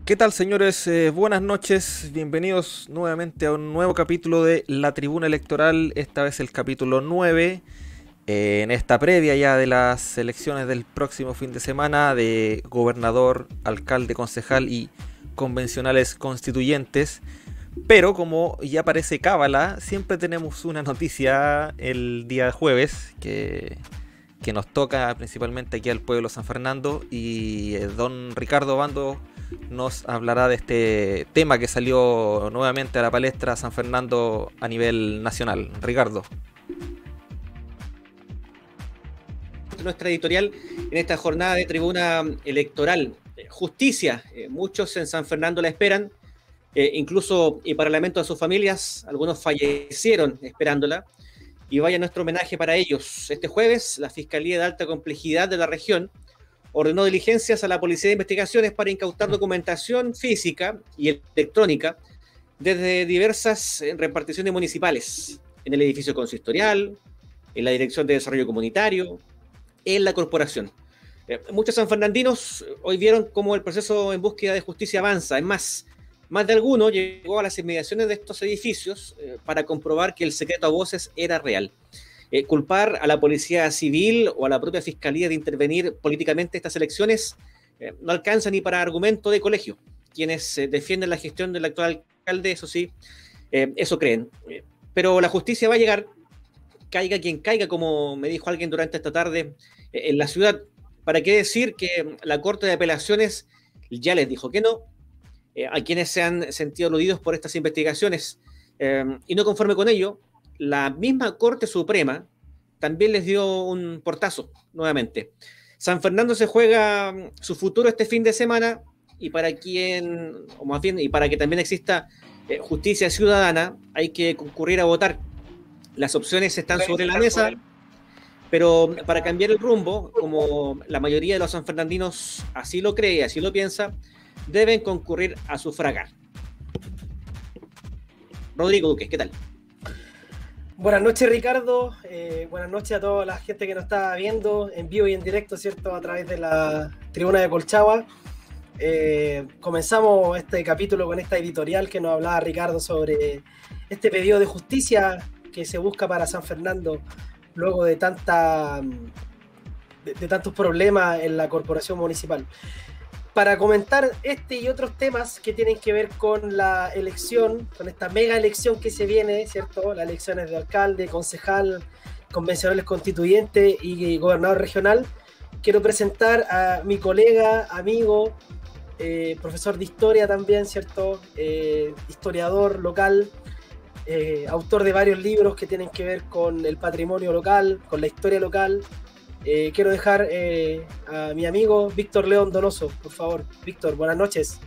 ¿Qué tal, señores? Buenas noches, bienvenidos nuevamente a un nuevo capítulo de La Tribuna Electoral, esta vez el capítulo 9, en esta previa ya de las elecciones del próximo fin de semana de gobernador, alcalde, concejal y convencionales constituyentes. Pero como ya parece cábala, siempre tenemos una noticia el día jueves que nos toca principalmente aquí al pueblo de San Fernando, y don Ricardo Bando nos hablará de este tema que salió nuevamente a la palestra San Fernando a nivel nacional. Ricardo. Nuestra editorial en esta jornada de tribuna electoral. Justicia, muchos en San Fernando la esperan, incluso y para lamento de sus familias, algunos fallecieron esperándola, y vaya nuestro homenaje para ellos. Este jueves, la Fiscalía de Alta Complejidad de la región ordenó diligencias a la Policía de Investigaciones para incautar documentación física y electrónica desde diversas reparticiones municipales, en el edificio consistorial, en la Dirección de Desarrollo Comunitario, en la corporación. Muchos sanfernandinos hoy vieron cómo el proceso en búsqueda de justicia avanza. Es más de alguno llegó a las inmediaciones de estos edificios para comprobar que el secreto a voces era real. Culpar a la policía civil o a la propia fiscalía de intervenir políticamente estas elecciones no alcanza ni para argumento de colegio. Quienes defienden la gestión del actual alcalde, eso sí, eso creen. Pero la justicia va a llegar, caiga quien caiga, como me dijo alguien durante esta tarde en la ciudad. ¿Para qué decir que la Corte de Apelaciones ya les dijo que no a quienes se han sentido aludidos por estas investigaciones? Y no conforme con ello, la misma Corte Suprema también les dio un portazo nuevamente. San Fernando se juega su futuro este fin de semana, y para quien, o más bien, y para que también exista justicia ciudadana, hay que concurrir a votar. Las opciones están sobre la mesa, pero para cambiar el rumbo, como la mayoría de los sanfernandinos así lo cree, así lo piensa, deben concurrir a sufragar. Rodrigo Duque, ¿qué tal? Buenas noches, Ricardo. Buenas noches a toda la gente que nos está viendo en vivo y en directo, ¿cierto? A través de la Tribuna de Colchagua. Comenzamos este capítulo con esta editorial que nos hablaba Ricardo sobre este pedido de justicia que se busca para San Fernando luego de tantos problemas en la corporación municipal. Para comentar este y otros temas que tienen que ver con la elección, con esta mega elección que se viene, ¿cierto? Las elecciones de alcalde, concejal, convencionales constituyentes y gobernador regional, quiero presentar a mi colega, amigo, profesor de historia también, ¿cierto? Historiador local, autor de varios libros que tienen que ver con el patrimonio local, con la historia local. Quiero dejar a mi amigo Víctor León Donoso, por favor. Víctor, buenas noches.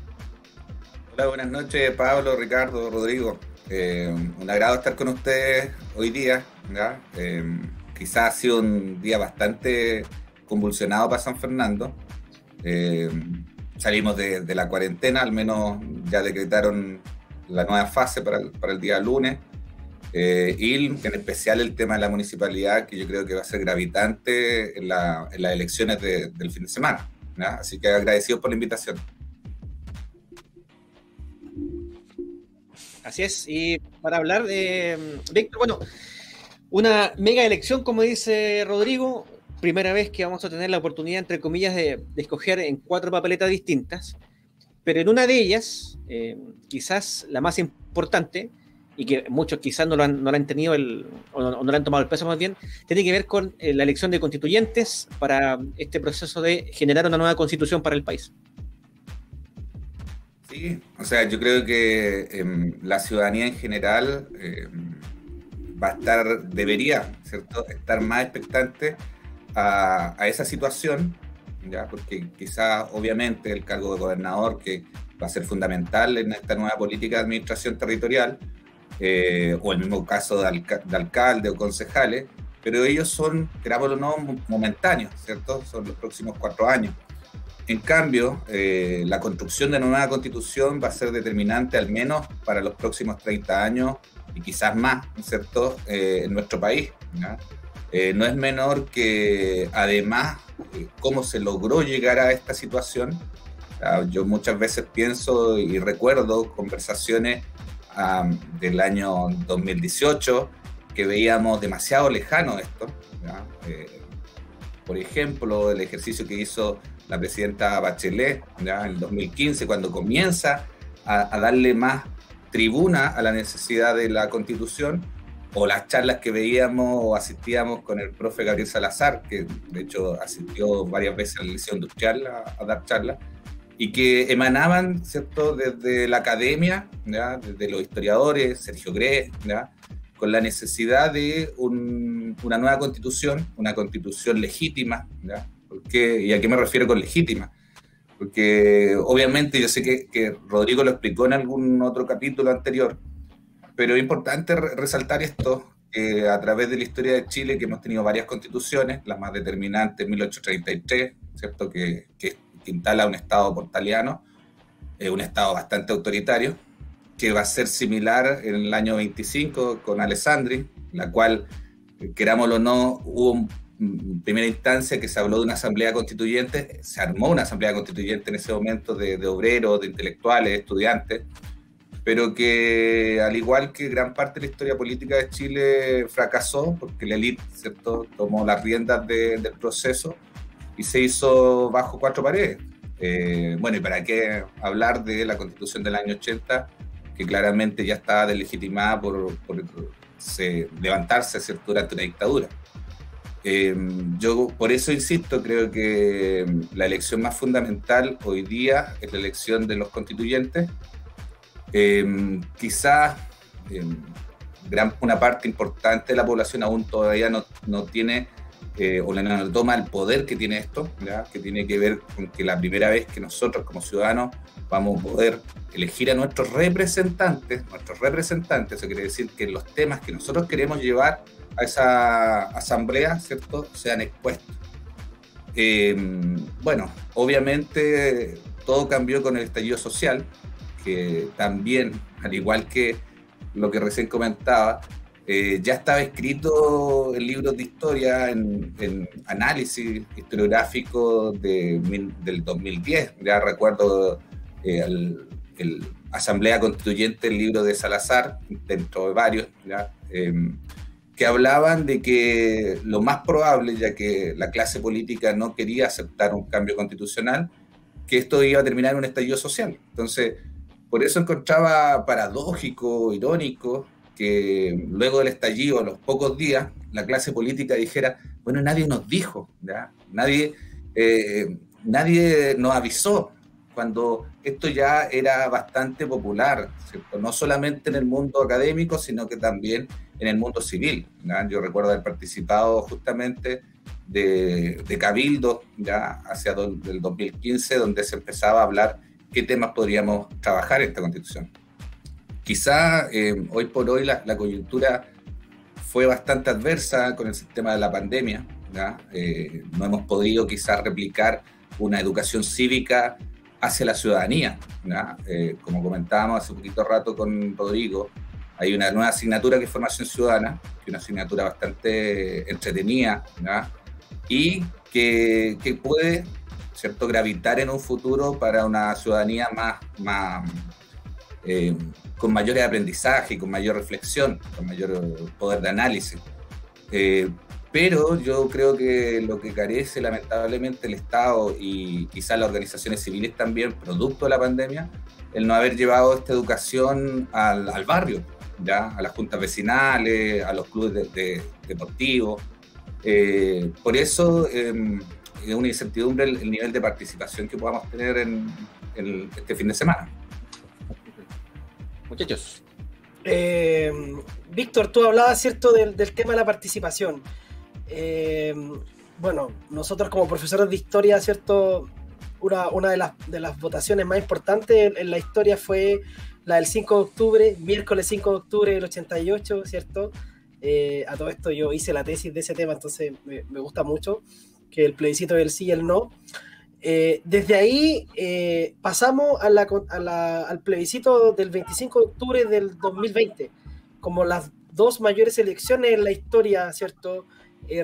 Hola, buenas noches, Pablo, Ricardo, Rodrigo. Un agrado estar con ustedes hoy día, ¿ya? Quizás ha sido un día bastante convulsionado para San Fernando. Salimos de la cuarentena, al menos ya decretaron la nueva fase para el día lunes. Y en especial el tema de la municipalidad, que yo creo que va a ser gravitante en las elecciones del fin de semana, ¿ya? Así que agradecido por la invitación. Así es, y para hablar de Víctor, bueno, una mega elección, como dice Rodrigo, primera vez que vamos a tener la oportunidad, entre comillas, de escoger en 4 papeletas distintas, pero en una de ellas, quizás la más importante, y que muchos quizás no lo han tenido o no le han tomado el peso más bien, tiene que ver con la elección de constituyentes para este proceso de generar una nueva constitución para el país. Sí, o sea, yo creo que la ciudadanía en general debería, ¿cierto?, estar más expectante a esa situación, ¿ya? Porque quizás, obviamente, el cargo de gobernador, que va a ser fundamental en esta nueva política de administración territorial, o el mismo caso de alcalde o concejales, pero ellos son, querámoslo o no, momentáneos, ¿cierto? Son los próximos 4 años. En cambio, la construcción de una nueva constitución va a ser determinante al menos para los próximos 30 años y quizás más, ¿cierto?, en nuestro país, ¿no? No es menor que, además, cómo se logró llegar a esta situación, Yo muchas veces pienso y recuerdo conversaciones del año 2018 que veíamos demasiado lejano esto. Por ejemplo, el ejercicio que hizo la presidenta Bachelet en el 2015, cuando comienza a darle más tribuna a la necesidad de la Constitución, o las charlas que veíamos o asistíamos con el profe Gabriel Salazar, que de hecho asistió varias veces al Liceo Industrial a dar charlas, y que emanaban, ¿cierto?, desde la academia, ¿ya?, desde los historiadores, Sergio Grez, ¿ya?, con la necesidad de una nueva constitución, una constitución legítima, ¿ya? ¿Y a qué me refiero con legítima? Porque obviamente yo sé que Rodrigo lo explicó en algún otro capítulo anterior, pero es importante resaltar esto, que a través de la historia de Chile, que hemos tenido varias constituciones, la más determinante en 1833, ¿cierto?, que instala un Estado portaliano, un Estado bastante autoritario, que va a ser similar en el año 25 con Alessandri, la cual, querámoslo o no, hubo en primera instancia que se habló de una asamblea constituyente, se armó una asamblea constituyente en ese momento de obreros, de intelectuales, de estudiantes, pero que al igual que gran parte de la historia política de Chile fracasó porque la élite, ¿cierto?, tomó las riendas del proceso y se hizo bajo cuatro paredes. Bueno, y para qué hablar de la Constitución del año 80, que claramente ya estaba deslegitimada por levantarse, ¿cierto?, durante una dictadura. Yo por eso insisto, creo que la elección más fundamental hoy día es la elección de los constituyentes. Quizás una parte importante de la población aún todavía no tiene o no toma el poder que tiene esto, ¿ya?, que tiene que ver con que la primera vez que nosotros como ciudadanos vamos a poder elegir a nuestros representantes, eso quiere decir que los temas que nosotros queremos llevar a esa asamblea, ¿cierto?, sean expuestos. Bueno, obviamente todo cambió con el estallido social, que también, al igual que lo que recién comentaba, ya estaba escrito en libros de historia, en análisis historiográfico del 2010. Ya recuerdo el Asamblea Constituyente, el libro de Salazar, dentro de varios, ¿ya?, que hablaban de que lo más probable, ya que la clase política no quería aceptar un cambio constitucional, que esto iba a terminar en un estallido social. Entonces, por eso encontraba paradójico, irónico, que luego del estallido, a los pocos días, la clase política dijera, bueno, nadie nos dijo, ¿ya?, nadie nos avisó, cuando esto ya era bastante popular, ¿cierto?, no solamente en el mundo académico, sino que también en el mundo civil, ¿ya? Yo recuerdo haber participado justamente de cabildo, ya hacia el 2015, donde se empezaba a hablar qué temas podríamos trabajar en esta Constitución. Quizá hoy por hoy la coyuntura fue bastante adversa con el sistema de la pandemia, ¿ya? No hemos podido quizás replicar una educación cívica hacia la ciudadanía, ¿ya? Como comentábamos hace un poquito rato con Rodrigo, hay una nueva asignatura que es Formación Ciudadana, que es una asignatura bastante entretenida, ¿ya?, y que puede, ¿cierto?, gravitar en un futuro para una ciudadanía con mayores aprendizaje, con mayor reflexión, con mayor poder de análisis. Pero yo creo que lo que carece lamentablemente el Estado y quizás las organizaciones civiles también, producto de la pandemia, el no haber llevado esta educación al barrio, ¿ya?, a las juntas vecinales, a los clubes deportivos. Por eso es una incertidumbre el nivel de participación que podamos tener en este fin de semana. Muchachos. Víctor, tú hablabas, ¿cierto?, del tema de la participación. Bueno, nosotros como profesores de historia, ¿cierto?, una de las votaciones más importantes en la historia fue la del 5 de octubre, miércoles 5 de octubre del 88, ¿cierto? A todo esto yo hice la tesis de ese tema, entonces me gusta mucho, que el plebiscito del sí y el no. Desde ahí pasamos al plebiscito del 25 de octubre del 2020, como las dos mayores elecciones en la historia, ¿cierto?,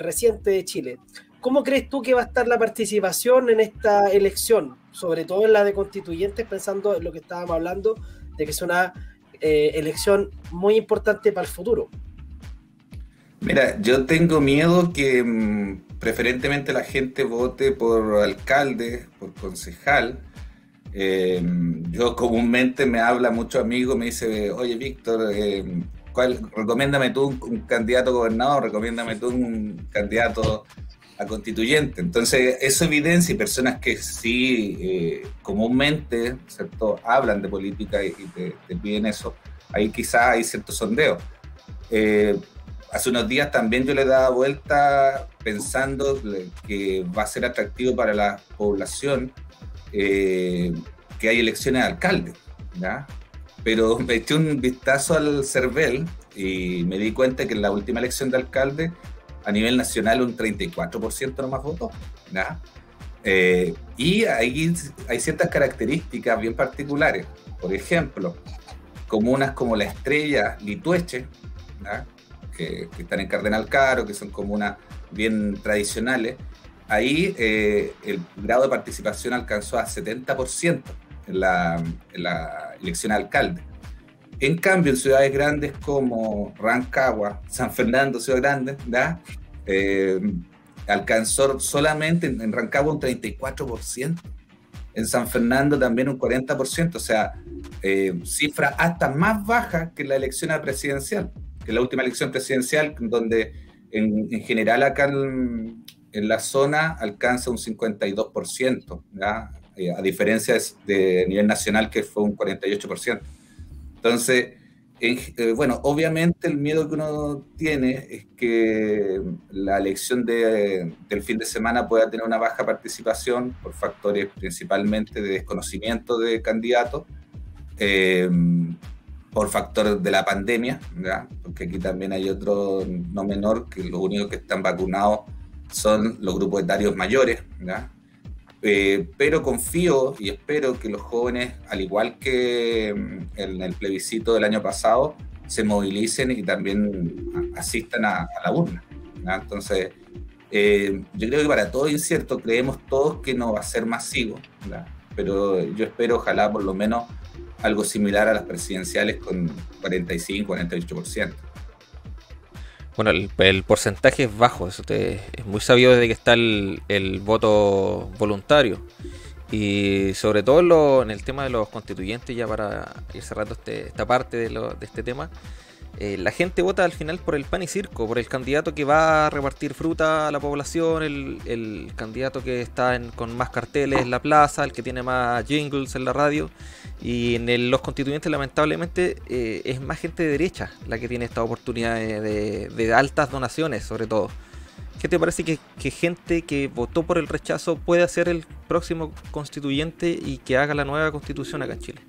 reciente de Chile. ¿Cómo crees tú que va a estar la participación en esta elección? Sobre todo en la de constituyentes, pensando en lo que estábamos hablando, de que es una elección muy importante para el futuro. Mira, yo tengo miedo que preferentemente la gente vote por alcalde, por concejal. Yo comúnmente me habla mucho amigo, me dice, oye Víctor, recomiéndame tú un candidato a gobernador, recomiéndame tú un candidato a constituyente. Entonces eso evidencia, y personas que sí comúnmente, ¿cierto?, hablan de política y te piden eso, ahí quizás hay cierto sondeo. Hace unos días también yo le daba vuelta pensando que va a ser atractivo para la población que hay elecciones de alcalde, ¿ya? Pero me eché un vistazo al CERVEL y me di cuenta que en la última elección de alcalde a nivel nacional un 34% nomás votó, ¿ya? Y ahí hay ciertas características bien particulares. Por ejemplo, comunas como La Estrella, Litueche, ¿ya?, que están en Cardenal Caro, que son comunas bien tradicionales, ahí el grado de participación alcanzó a 70% en la elección de alcalde. En cambio, en ciudades grandes como Rancagua, San Fernando, Ciudad Grande, ¿ya?, alcanzó solamente en Rancagua un 34%, en San Fernando también un 40%, o sea, cifra hasta más baja que la elección presidencial, que la última elección presidencial, donde en general acá en la zona alcanza un 52%, ¿ya?, a diferencia de nivel nacional, que fue un 48%. Entonces, bueno, obviamente el miedo que uno tiene es que la elección del fin de semana pueda tener una baja participación por factores principalmente de desconocimiento de candidatos, por factor de la pandemia, ¿ya?, porque aquí también hay otro no menor, que los únicos que están vacunados son los grupos etarios mayores, ¿ya? Pero confío y espero que los jóvenes, al igual que en el plebiscito del año pasado, se movilicen y también asistan a la urna, ¿ya? Entonces, yo creo que para todo incierto, creemos todos que no va a ser masivo, ¿ya?, pero yo espero, ojalá, por lo menos algo similar a las presidenciales con 45-48%. Bueno, el porcentaje es bajo, eso es muy sabido desde que está el voto voluntario. Y sobre todo en el tema de los constituyentes, ya para ir cerrando esta parte de este tema, la gente vota al final por el pan y circo, por el candidato que va a repartir fruta a la población, el candidato que está con más carteles en la plaza, el que tiene más jingles en la radio. Y en los constituyentes, lamentablemente, es más gente de derecha la que tiene esta oportunidad de altas donaciones, sobre todo. ¿Qué te parece que gente que votó por el rechazo pueda ser el próximo constituyente y que haga la nueva constitución acá en Chile?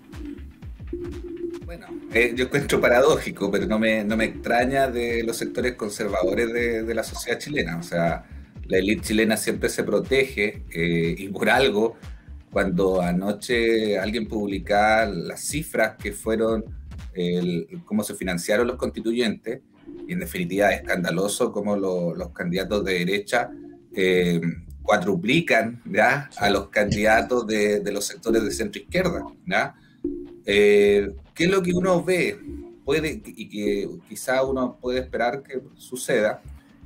Bueno, yo encuentro paradójico, pero no me extraña de los sectores conservadores de la sociedad chilena. O sea, la élite chilena siempre se protege, y por algo, cuando anoche alguien publicaba las cifras que fueron, cómo se financiaron los constituyentes, y en definitiva es escandaloso cómo los candidatos de derecha cuadruplican, ¿ya?, a los candidatos de los sectores de centro-izquierda, ¿ya? ¿Qué es lo que uno ve? Y que quizá uno puede esperar que suceda,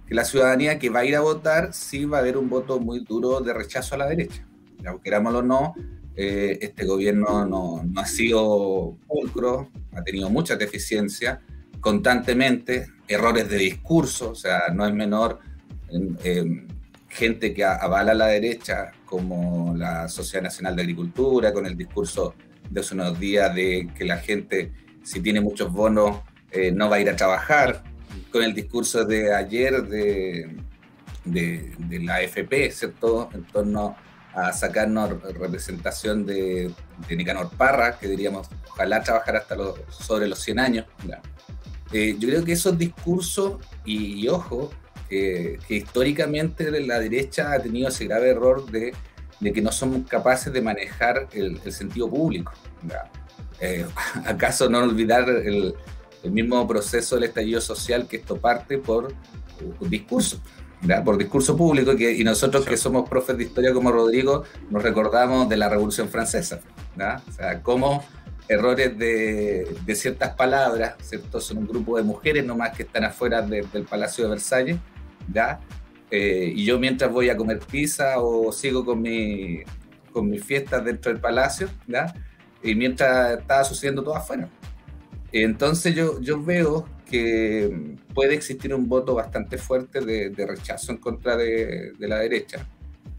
que la ciudadanía que va a ir a votar sí va a haber un voto muy duro de rechazo a la derecha. Ya, querámoslo o no, este gobierno no ha sido pulcro, ha tenido muchas deficiencias, constantemente, errores de discurso, o sea, no es menor gente que avala a la derecha, como la Sociedad Nacional de Agricultura, con el discurso de hace unos días de que la gente, si tiene muchos bonos, no va a ir a trabajar, con el discurso de ayer de la AFP, ¿cierto?, en torno a sacarnos representación de Nicanor Parra, que diríamos, ojalá trabajar hasta sobre los 100 años. Yo creo que esos discursos, y ojo, que históricamente la derecha ha tenido ese grave error de que no somos capaces de manejar el sentido público. ¿Acaso no olvidar el mismo proceso del estallido social, que esto parte por un discurso? ¿ya? Por discurso público, y nosotros que somos profes de historia como Rodrigo, nos recordamos de la Revolución Francesa, ¿ya? O sea, cómo errores de ciertas palabras, ¿cierto? Son un grupo de mujeres nomás que están afuera del Palacio de Versalles, ¿ya? Y yo mientras voy a comer pizza o sigo con mis fiestas dentro del palacio, ¿ya? Y mientras estaba sucediendo todo afuera. Entonces yo veo que puede existir un voto bastante fuerte de rechazo en contra de la derecha.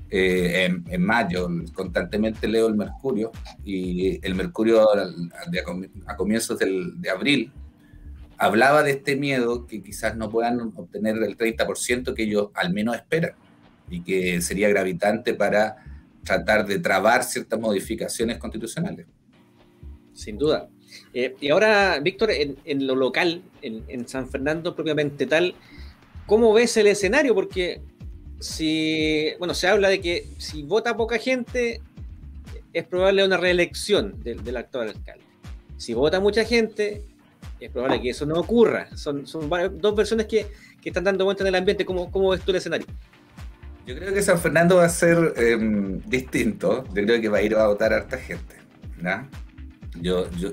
En mayo constantemente leo el Mercurio, y el Mercurio a comienzos de abril hablaba de este miedo que quizás no puedan obtener el 30% que ellos al menos esperan, y que sería gravitante para tratar de trabar ciertas modificaciones constitucionales. Sin duda. Y ahora, Víctor, en lo local, en San Fernando propiamente tal, ¿cómo ves el escenario? Porque se habla de que si vota poca gente, es probable una reelección del actual alcalde. Si vota mucha gente, es probable que eso no ocurra. Son dos versiones que están dando vuelta en el ambiente. ¿Cómo ves tú el escenario? Yo creo que San Fernando va a ser distinto. Yo creo que va a ir a votar harta gente, ¿no?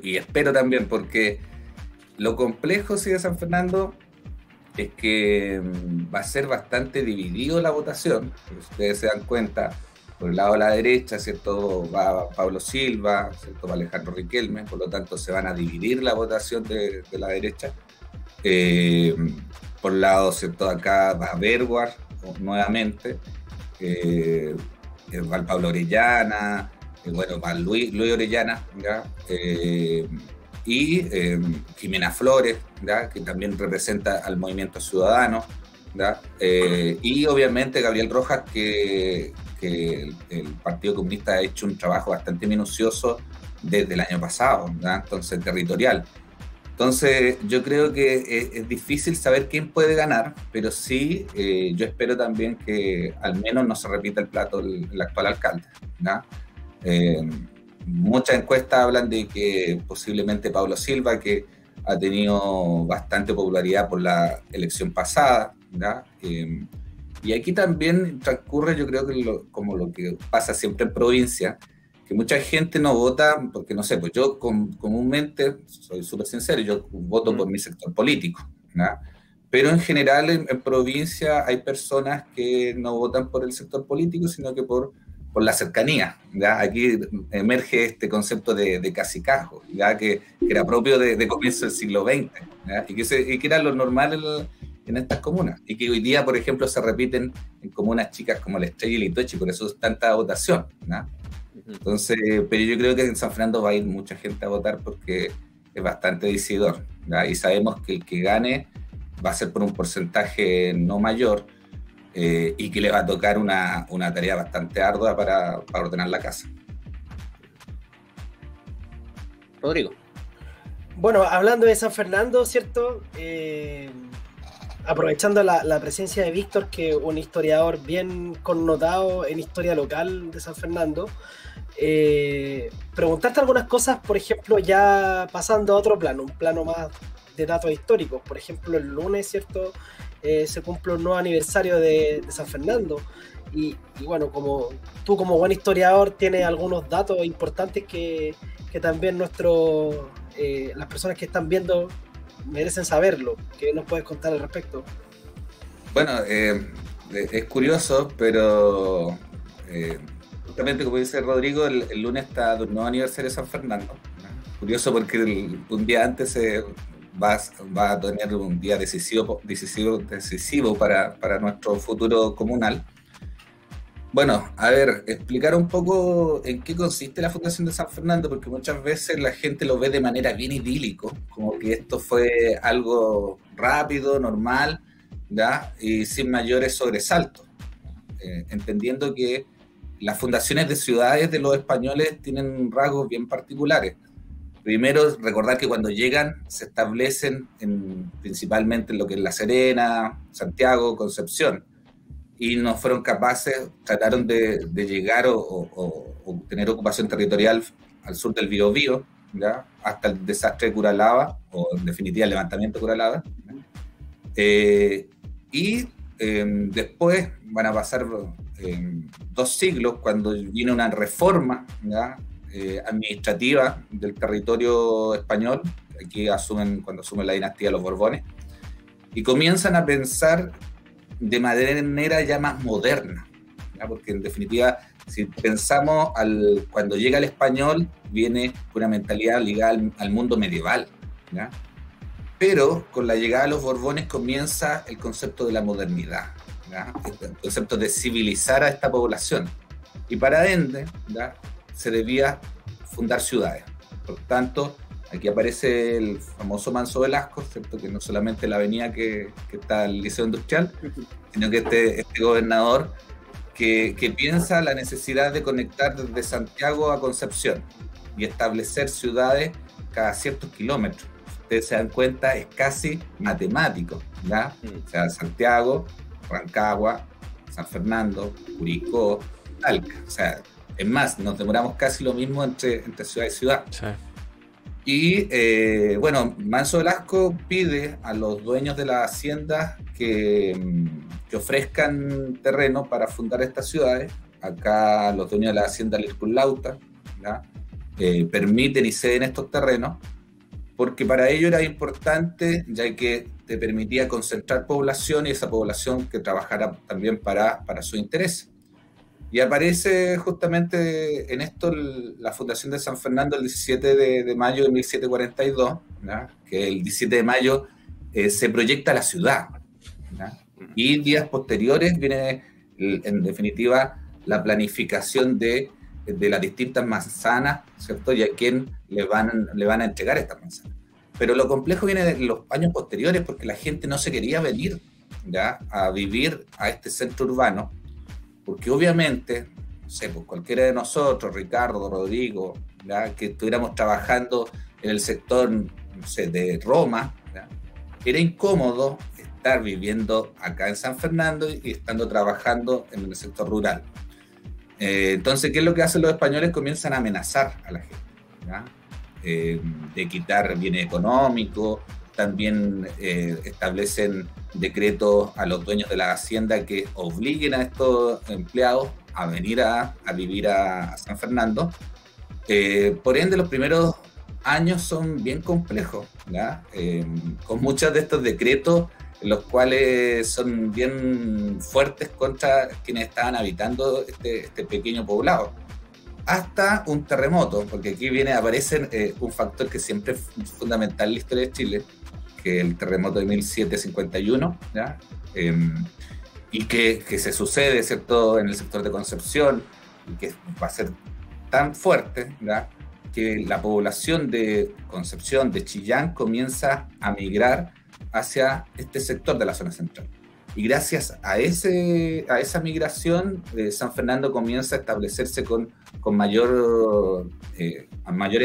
Y espero también, porque lo complejo sí de San Fernando es que va a ser bastante dividido la votación. Si ustedes se dan cuenta, por el lado de la derecha, ¿cierto?, va Pablo Silva, ¿cierto?, va Alejandro Riquelme, por lo tanto se van a dividir la votación de la derecha. Por el lado, ¿cierto?, acá va Berguar nuevamente, va Pablo Orellana, va Luis Orellana, ¿ya? Y Jimena Flores, ¿ya?, que también representa al Movimiento Ciudadano, ¿ya? Y obviamente Gabriel Rojas, que el Partido Comunista ha hecho un trabajo bastante minucioso desde el año pasado, ¿ya? Entonces, territorial. Entonces, yo creo que es difícil saber quién puede ganar, pero sí, yo espero también que al menos no se repita el plato el actual alcalde, ¿ya? Muchas encuestas hablan de que posiblemente Pablo Silva, que ha tenido bastante popularidad por la elección pasada, ¿ya? Y aquí también transcurre, yo creo que como lo que pasa siempre en provincia, que mucha gente no vota, porque no sé, pues yo comúnmente, soy súper sincero, yo voto por mi sector político, ¿ya? Pero en general en provincia hay personas que no votan por el sector político, sino que por la cercanía, ¿ya? Aquí emerge este concepto de cacicazgo, ¿ya? Que era propio de comienzo del siglo XX, ¿ya? Y que era lo normal en estas comunas, y que hoy día, por ejemplo, se repiten en comunas chicas como La Estrella y Litoche, por eso es tanta votación, ¿ya? Entonces, pero yo creo que en San Fernando va a ir mucha gente a votar porque es bastante decidor, ¿ya? Y sabemos que el que gane va a ser por un porcentaje no mayor, y que le va a tocar una tarea bastante ardua para ordenar la casa. Rodrigo. Bueno, hablando de San Fernando, ¿cierto? Aprovechando la presencia de Víctor, que es un historiador bien connotado en historia local de San Fernando, preguntarte algunas cosas, por ejemplo, ya pasando a otro plano, un plano más de datos históricos. Por ejemplo, el lunes, ¿cierto?, se cumple un nuevo aniversario de San Fernando, y bueno, como tú como buen historiador tienes algunos datos importantes que también las personas que están viendo merecen saberlo. ¿Qué nos puedes contar al respecto? Bueno, es curioso, pero justamente como dice Rodrigo, el lunes está el nuevo aniversario de San Fernando, ¿no? Curioso porque un día antes va a tener un día decisivo para nuestro futuro comunal. Bueno, a ver, explicar un poco en qué consiste la Fundación de San Fernando, porque muchas veces la gente lo ve de manera bien idílico, como que esto fue algo rápido, normal, ¿ya? Y sin mayores sobresaltos, entendiendo que las fundaciones de ciudades de los españoles tienen rasgos bien particulares. Primero, recordar que cuando llegan se establecen principalmente en lo que es La Serena, Santiago, Concepción, y no fueron capaces, trataron de llegar o tener ocupación territorial al sur del Biobío, ¿ya?, hasta el desastre de Curalaba, o en definitiva el levantamiento de Curalaba, y después van a pasar 2 siglos cuando viene una reforma, ¿ya? Administrativa del territorio español, aquí cuando asume la dinastía de los Borbones, y comienzan a pensar de manera ya más moderna, ¿ya? Porque en definitiva, si pensamos cuando llega el español, viene una mentalidad ligada al mundo medieval, ¿ya? Pero con la llegada de los Borbones comienza el concepto de la modernidad, ¿ya? El concepto de civilizar a esta población. Y para ende, ¿ya? Se debía fundar ciudades. Por tanto, aquí aparece el famoso Manso Velasco, ¿cierto? Que no solamente la avenida que está el Liceo Industrial, sino que este gobernador que piensa la necesidad de conectar desde Santiago a Concepción y establecer ciudades cada ciertos kilómetros. Ustedes se dan cuenta, es casi matemático, ¿ya? O sea, Santiago, Rancagua, San Fernando, Curicó, Talca. O sea, es más, nos demoramos casi lo mismo entre ciudad y ciudad. Sí. Y bueno, Manso Velasco pide a los dueños de las haciendas que ofrezcan terreno para fundar estas ciudades. Acá los dueños de la hacienda Lircunlauta, ¿ya? Permiten y ceden estos terrenos, porque para ello era importante, ya que te permitía concentrar población y esa población que trabajara también para su interés. Y aparece justamente en esto la fundación de San Fernando el 17 de mayo de 1742, ¿ya? Que el 17 de mayo se proyecta la ciudad, ¿ya? Y días posteriores viene, en definitiva, la planificación de las distintas manzanas, ¿cierto? Y a quién le van a entregar estas manzanas. Pero lo complejo viene de los años posteriores, porque la gente no se quería venir, ¿ya? A vivir a este centro urbano, porque obviamente, no sé, pues cualquiera de nosotros, Ricardo, Rodrigo, ¿ya? Que estuviéramos trabajando en el sector, no sé, de Roma, ¿ya? Era incómodo estar viviendo acá en San Fernando y estando trabajando en el sector rural. Entonces, ¿qué es lo que hacen los españoles? Comienzan a amenazar a la gente, ¿ya? De quitar bienes económicos, también establecen decretos a los dueños de la hacienda que obliguen a estos empleados a venir a vivir a San Fernando. Por ende, los primeros años son bien complejos, ¿ya? Con muchos de estos decretos, los cuales son bien fuertes contra quienes estaban habitando este pequeño poblado. Hasta un terremoto, porque aquí aparece un factor que siempre es fundamental en la historia de Chile, que es el terremoto de 1751, ¿ya? Y que se sucede, ¿cierto?, en el sector de Concepción, y que va a ser tan fuerte, ¿ya?, que la población de Concepción, de Chillán, comienza a migrar hacia este sector de la zona central. Y gracias a esa migración, San Fernando comienza a establecerse con mayores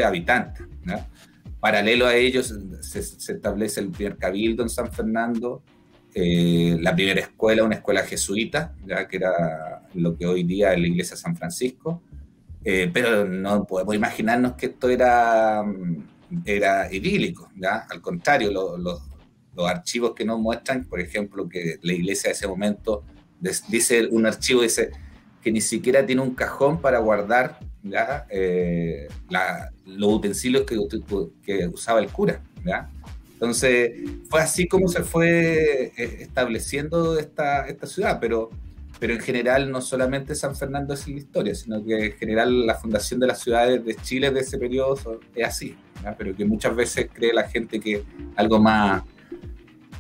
habitantes, ¿no? Paralelo a ellos se establece el primer cabildo en San Fernando, la primera escuela, una escuela jesuita, ya que era lo que hoy día es la iglesia de San Francisco, pero no podemos imaginarnos que esto era idílico, ¿ya? Al contrario, los archivos que nos muestran, por ejemplo, que la iglesia de ese momento, dice un archivo, dice que ni siquiera tiene un cajón para guardar, ¿ya?, los utensilios que usaba el cura, ¿ya? Entonces, fue así como se fue estableciendo esta ciudad, pero en general no solamente San Fernando es la historia, sino que en general la fundación de las ciudades de Chile de ese periodo es así, ¿ya? Pero que muchas veces cree la gente que algo más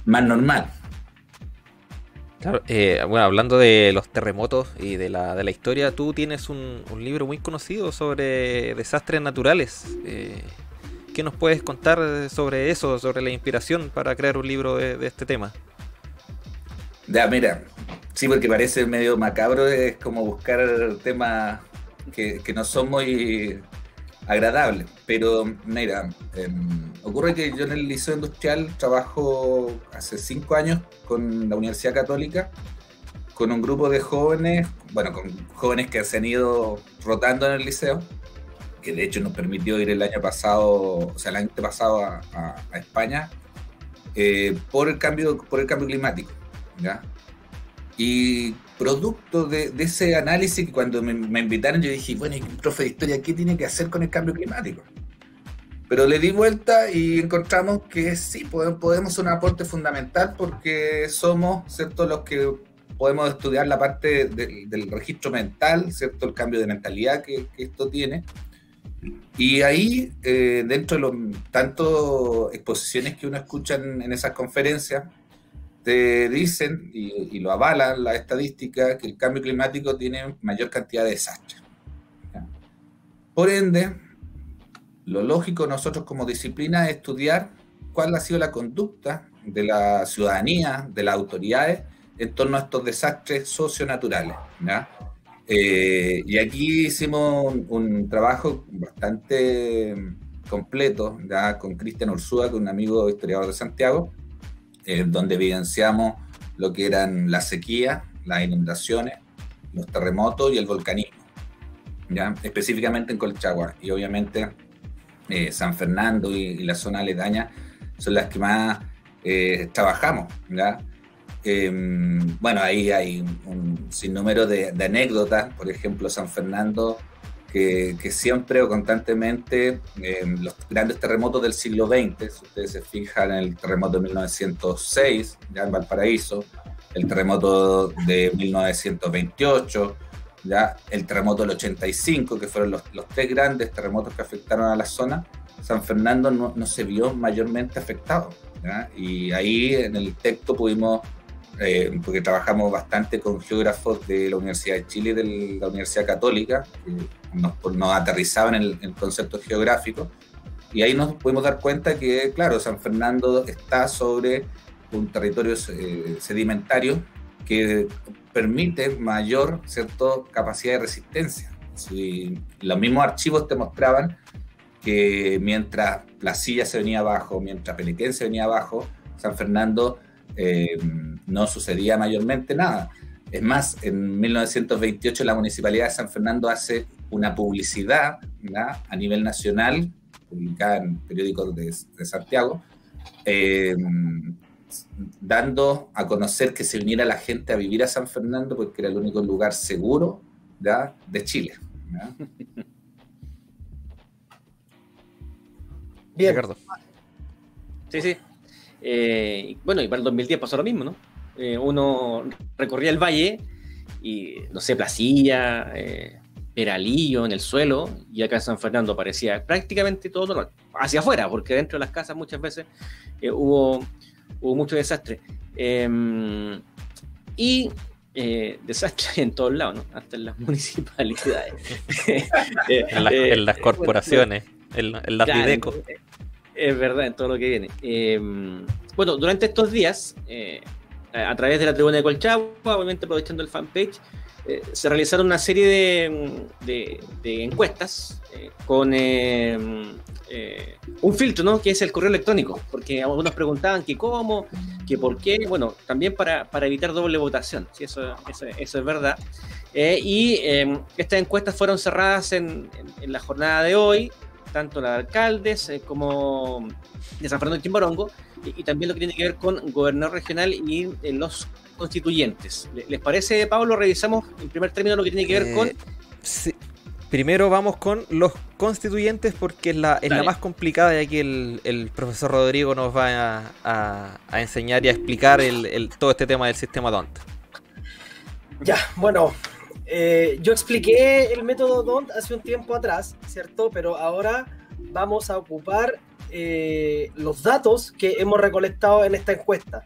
normal. Claro, bueno, hablando de los terremotos y de la historia, tú tienes un libro muy conocido sobre desastres naturales. ¿Qué nos puedes contar sobre eso, sobre la inspiración para crear un libro de este tema? Ya, mira, sí, porque parece medio macabro, es como buscar temas que no son muy agradables, pero mira, ocurre que yo en el Liceo Industrial trabajo hace 5 años con la Universidad Católica, con un grupo de jóvenes, bueno, con jóvenes que se han ido rotando en el liceo, que de hecho nos permitió ir el año pasado, o sea, el año pasado a España, por el cambio climático, ¿ya? Y producto de ese análisis, que cuando me invitaron yo dije, bueno, ¿y profe de historia qué tiene que hacer con el cambio climático? Pero le di vuelta y encontramos que sí, podemos ser un aporte fundamental porque somos, ¿cierto?, los que podemos estudiar la parte del registro mental, ¿cierto?, el cambio de mentalidad que esto tiene. Y ahí, dentro de los tantos exposiciones que uno escucha en esas conferencias, te dicen, y lo avalan la estadística, que el cambio climático tiene mayor cantidad de desastres. Por ende, lo lógico nosotros como disciplina es estudiar cuál ha sido la conducta de la ciudadanía, de las autoridades, en torno a estos desastres socionaturales, ¿ya? Y aquí hicimos un trabajo bastante completo, ¿ya?, con Cristian Ursúa, que es un amigo historiador de Santiago, donde evidenciamos lo que eran la sequía, las inundaciones, los terremotos y el volcanismo, ¿ya?, específicamente en Colchagua. Y obviamente San Fernando y la zona aledaña son las que más trabajamos, ¿ya? Bueno, ahí hay un sinnúmero de anécdotas. Por ejemplo, San Fernando, que siempre o constantemente los grandes terremotos del siglo XX, si ustedes se fijan en el terremoto de 1906, ya en Valparaíso, el terremoto de 1928, ya el terremoto del 85, que fueron los tres grandes terremotos que afectaron a la zona, San Fernando no se vio mayormente afectado, ¿ya? Y ahí en el texto pudimos, porque trabajamos bastante con geógrafos de la Universidad de Chile y de la Universidad Católica, que nos aterrizaban en el concepto geográfico, y ahí nos pudimos dar cuenta que, claro, San Fernando está sobre un territorio sedimentario que permite mayor, ¿cierto?, capacidad de resistencia. Si los mismos archivos te mostraban que mientras Placilla se venía abajo, mientras Pelequén se venía abajo, San Fernando no sucedía mayormente nada. Es más, en 1928 la Municipalidad de San Fernando hace una publicidad, ¿verdad?, a nivel nacional, publicada en periódicos de Santiago, dando a conocer que se viniera la gente a vivir a San Fernando porque era el único lugar seguro, ¿verdad?, de Chile, ¿verdad? Bien. Ricardo. Sí. Bueno, y para el 2010 pasó lo mismo, ¿no? Uno recorría el valle y, no sé, Placilla, Peralillo en el suelo, y acá en San Fernando parecía prácticamente todo normal, hacia afuera, porque dentro de las casas muchas veces hubo mucho desastre. Desastre en todos lados, ¿no? Hasta en las municipalidades. En las corporaciones, en las claro, Videco. Es verdad, en todo lo que viene. Bueno, durante estos días, a través de la Tribuna de Colchagua, obviamente aprovechando el fanpage, se realizaron una serie de encuestas con un filtro, ¿no?, que es el correo electrónico, porque algunos preguntaban que cómo, que por qué, bueno, también para evitar doble votación, ¿sí? Eso es verdad. Estas encuestas fueron cerradas en la jornada de hoy, tanto la de alcaldes como de San Fernando y Chimbarongo, y también lo que tiene que ver con gobernador regional y los constituyentes. ¿Les parece, Pablo? Revisamos en primer término lo que tiene que ver con... Sí. Primero vamos con los constituyentes porque es la más complicada, y aquí el profesor Rodrigo nos va a enseñar y a explicar todo este tema del sistema DONT. Ya, bueno, yo expliqué el método DONT hace un tiempo atrás, ¿cierto? Pero ahora vamos a ocupar los datos que hemos recolectado en esta encuesta.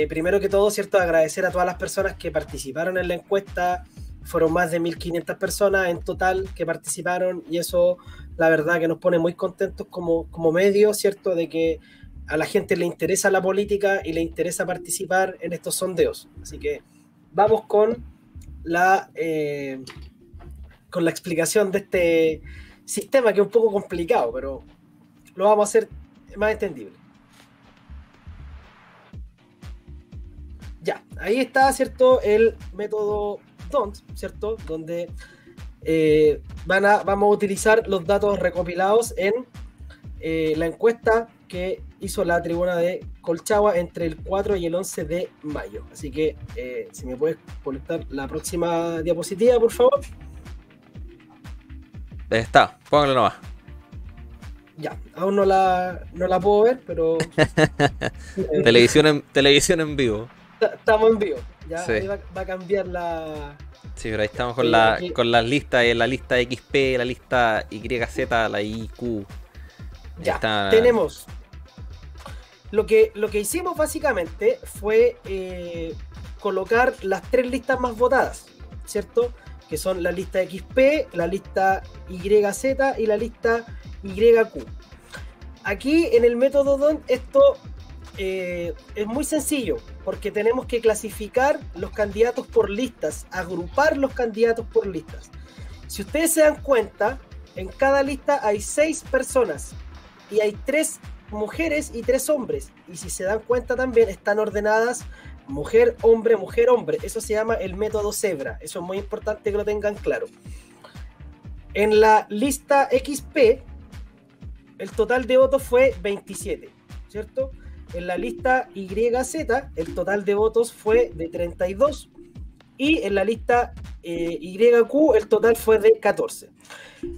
Primero que todo, ¿cierto?, agradecer a todas las personas que participaron en la encuesta. Fueron más de 1.500 personas en total que participaron, y eso la verdad que nos pone muy contentos como medio, ¿cierto?, de que a la gente le interesa la política y le interesa participar en estos sondeos. Así que vamos con la explicación de este sistema, que es un poco complicado, pero lo vamos a hacer más entendible. Ya, ahí está, ¿cierto?, el método DONT, ¿cierto?, donde vamos a utilizar los datos recopilados en la encuesta que hizo la tribuna de Colchagua entre el 4 y el 11 de mayo. Así que, si me puedes conectar la próxima diapositiva, por favor. Está, póngalo nomás. Ya, aún no la puedo ver, pero... televisión en vivo. Estamos en vivo. Ya Sí. ahí va a cambiar la... Sí, pero ahí estamos con Aquí. con las listas, la lista XP, la lista YZ, la IQ. Ya, Está- tenemos. Lo que hicimos básicamente fue colocar las 3 listas más votadas, ¿cierto? Que son la lista XP, la lista YZ y la lista YQ. Aquí en el método DON esto es muy sencillo, porque tenemos que clasificar los candidatos por listas, agrupar los candidatos por listas. Si ustedes se dan cuenta, en cada lista hay 6 personas y hay 3 mujeres y 3 hombres. Y si se dan cuenta también están ordenadas mujer, hombre, mujer, hombre. Eso se llama el método Zebra. Eso es muy importante que lo tengan claro. En la lista XP, el total de votos fue 27, ¿cierto? En la lista YZ, el total de votos fue de 32. Y en la lista YQ, el total fue de 14.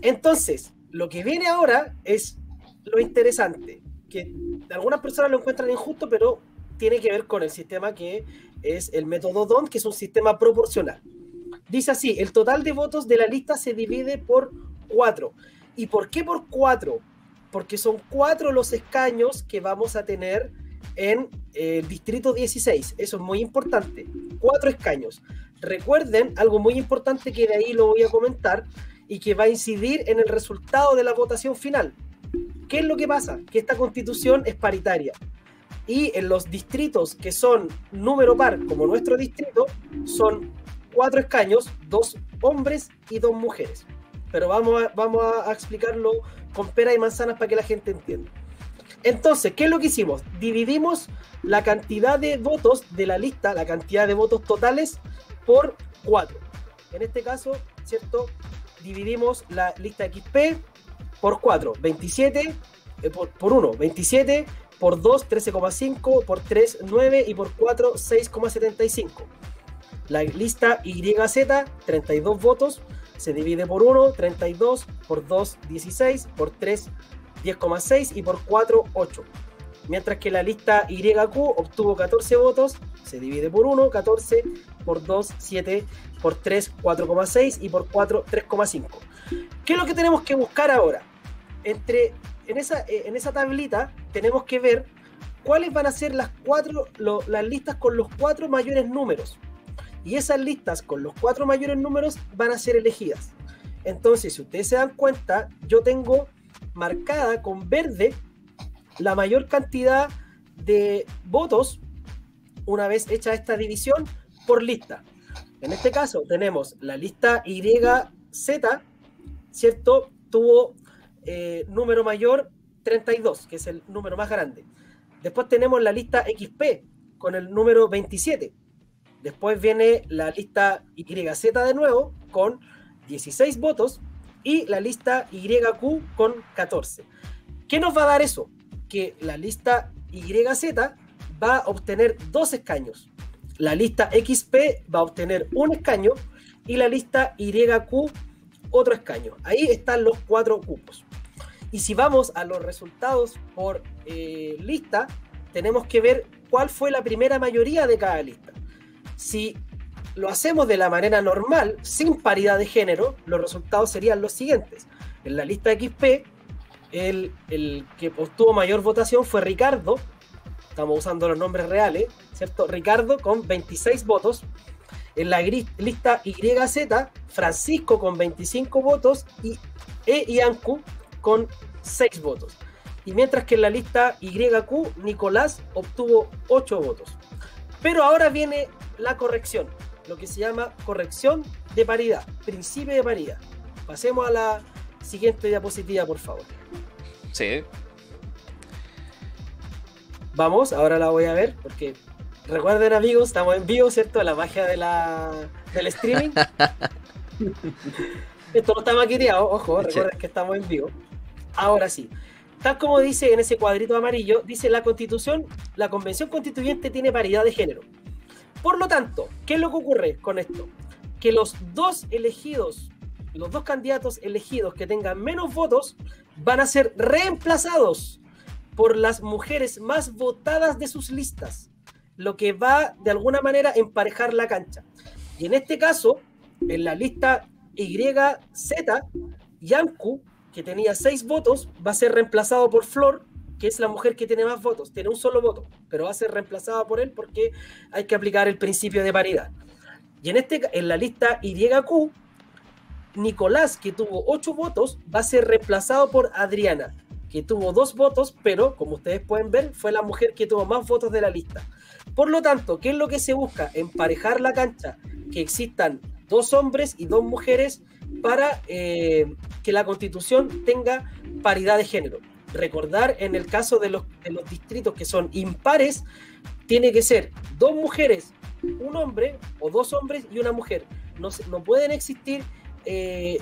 Entonces, lo que viene ahora es lo interesante, que algunas personas lo encuentran injusto, pero tiene que ver con el sistema que es el método DONT, que es un sistema proporcional. Dice así: el total de votos de la lista se divide por 4. ¿Y por qué por 4? Porque son 4 los escaños que vamos a tener en el distrito 16. Eso es muy importante. 4 escaños. Recuerden algo muy importante que de ahí lo voy a comentar y que va a incidir en el resultado de la votación final. ¿Qué es lo que pasa? Que esta constitución es paritaria. Y en los distritos que son número par, como nuestro distrito, son 4 escaños, 2 hombres y 2 mujeres. Pero vamos a explicarlo con pera y manzanas para que la gente entienda. Entonces, ¿qué es lo que hicimos? Dividimos la cantidad de votos de la lista, la cantidad de votos totales, por 4. En este caso, ¿cierto? Dividimos la lista XP por 4, 27, por 1, 27, por 2, 13,5, por 3, 9 y por 4, 6,75. La lista YZ, 32 votos, se divide por 1, 32, por 2, 16, por 3, 10,6 y por 4, 8. Mientras que la lista YQ obtuvo 14 votos, se divide por 1, 14, por 2, 7, por 3, 4,6 y por 4, 3,5. ¿Qué es lo que tenemos que buscar ahora? En esa tablita tenemos que ver cuáles van a ser las listas con los 4 mayores números. Y esas listas con los 4 mayores números van a ser elegidas. Entonces, si ustedes se dan cuenta, yo tengo marcada con verde la mayor cantidad de votos una vez hecha esta división por lista. En este caso tenemos la lista YZ, ¿cierto? Tuvo número mayor 32, que es el número más grande. Después tenemos la lista XP con el número 27. Después viene la lista YZ de nuevo con 16 votos y la lista YQ con 14. ¿Qué nos va a dar eso? Que la lista YZ va a obtener 2 escaños. La lista XP va a obtener 1 escaño y la lista YQ otro escaño. Ahí están los 4 cupos. Y si vamos a los resultados por lista, tenemos que ver cuál fue la primera mayoría de cada lista. Si lo hacemos de la manera normal, sin paridad de género, los resultados serían los siguientes. En la lista XP, el que obtuvo mayor votación fue Ricardo. Estamos usando los nombres reales, ¿cierto? Ricardo con 26 votos. En la lista YZ, Francisco con 25 votos y Iancu con 6 votos. Y mientras que en la lista YQ, Nicolás obtuvo 8 votos. Pero ahora viene la corrección, lo que se llama corrección de paridad, principio de paridad. Pasemos a la siguiente diapositiva, por favor. Sí. Vamos, ahora la voy a ver, porque recuerden, amigos, estamos en vivo, ¿cierto? La magia del streaming. Esto no está maqueteado, ojo, recuerden que estamos en vivo. Ahora sí, tal como dice en ese cuadrito amarillo, dice la Constitución, la Convención Constituyente tiene paridad de género. Por lo tanto, ¿qué es lo que ocurre con esto? Que los dos candidatos elegidos que tengan menos votos van a ser reemplazados por las mujeres más votadas de sus listas, lo que va de alguna manera a emparejar la cancha. Y en este caso, en la lista YZ, Yanku, que tenía 6 votos, va a ser reemplazado por Flor, que es la mujer que tiene más votos, tiene un solo voto, pero va a ser reemplazada por él porque hay que aplicar el principio de paridad. Y en la lista YQ, Nicolás, que tuvo 8 votos, va a ser reemplazado por Adriana, que tuvo 2 votos, pero como ustedes pueden ver, fue la mujer que tuvo más votos de la lista. Por lo tanto, ¿qué es lo que se busca? Emparejar la cancha, que existan 2 hombres y 2 mujeres para que la Constitución tenga paridad de género. Recordar, en el caso de los distritos que son impares, tiene que ser 2 mujeres, 1 hombre, o 2 hombres y 1 mujer. No pueden existir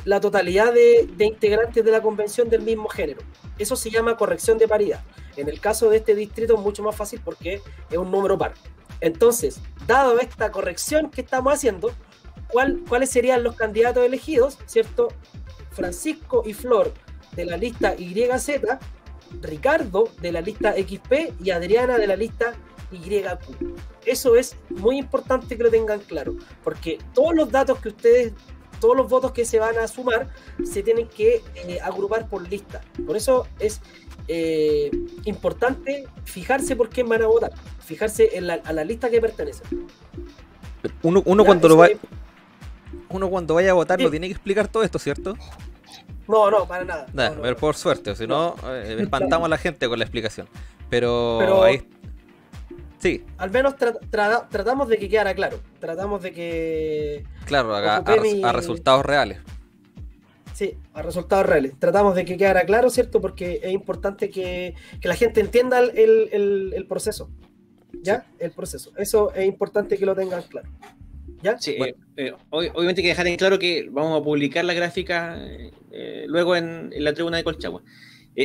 la totalidad de integrantes de la convención del mismo género. Eso se llama corrección de paridad. En el caso de este distrito es mucho más fácil porque es un número par. Entonces, dado esta corrección que estamos haciendo, ¿cuáles serían los candidatos elegidos? ¿Cierto? Francisco y Flor de la lista YZ, Ricardo de la lista XP y Adriana de la lista YQ. Eso es muy importante que lo tengan claro, porque todos los votos que se van a sumar se tienen que agrupar por lista. Por eso es importante fijarse por quién van a votar, fijarse a la lista que pertenece. Uno cuando vaya a votar sí. No tiene que explicar todo esto, ¿cierto? No, para nada. Pero por suerte, o si no, espantamos a la gente con la explicación. Pero ahí... Sí. Al menos tratamos de que quedara claro. Tratamos de que... Claro, a resultados reales. Sí, a resultados reales. Tratamos de que quedara claro, ¿cierto? Porque es importante que la gente entienda el proceso. ¿Ya? Sí. El proceso. Eso es importante que lo tengan claro. ¿Ya? Sí, bueno. Obviamente hay que dejar en claro que vamos a publicar la gráfica luego en la tribuna de Colchagua.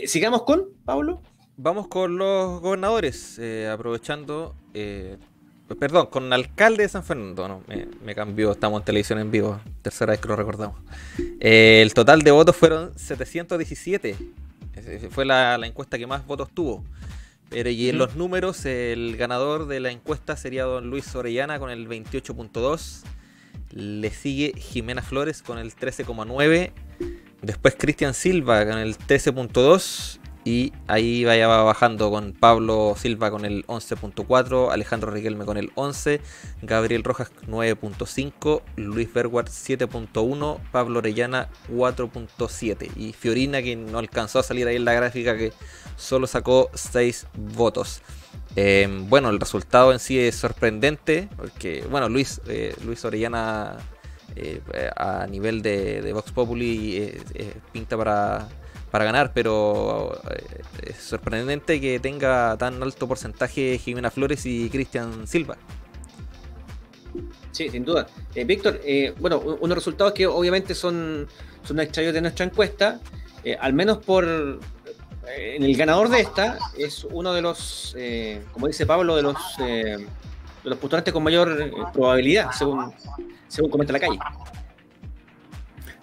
Sigamos con, Pablo. Vamos con los gobernadores, aprovechando, con alcalde de San Fernando, no, me cambió, estamos en televisión en vivo, tercera vez que lo recordamos. El total de votos fueron 717, fue la encuesta que más votos tuvo. Y en los números, el ganador de la encuesta sería don Luis Orellana con el 28.2, le sigue Jimena Flores con el 13.9, después Cristian Silva con el 13.2, y ahí vaya bajando con Pablo Silva con el 11.4, Alejandro Riquelme con el 11, Gabriel Rojas 9.5, Luis Berguard 7.1, Pablo Orellana 4.7 y Fiorina, que no alcanzó a salir ahí en la gráfica, que solo sacó 6 votos. Bueno, el resultado en sí es sorprendente porque, bueno, Luis Orellana a nivel de Vox Populi pinta para ganar, pero es sorprendente que tenga tan alto porcentaje Jimena Flores y Cristian Silva. Sí, sin duda. Víctor, bueno, unos resultados que obviamente son extraídos de nuestra encuesta, al menos en el ganador de esta, es uno de los, como dice Pablo, de los postulantes con mayor probabilidad, según comenta la calle.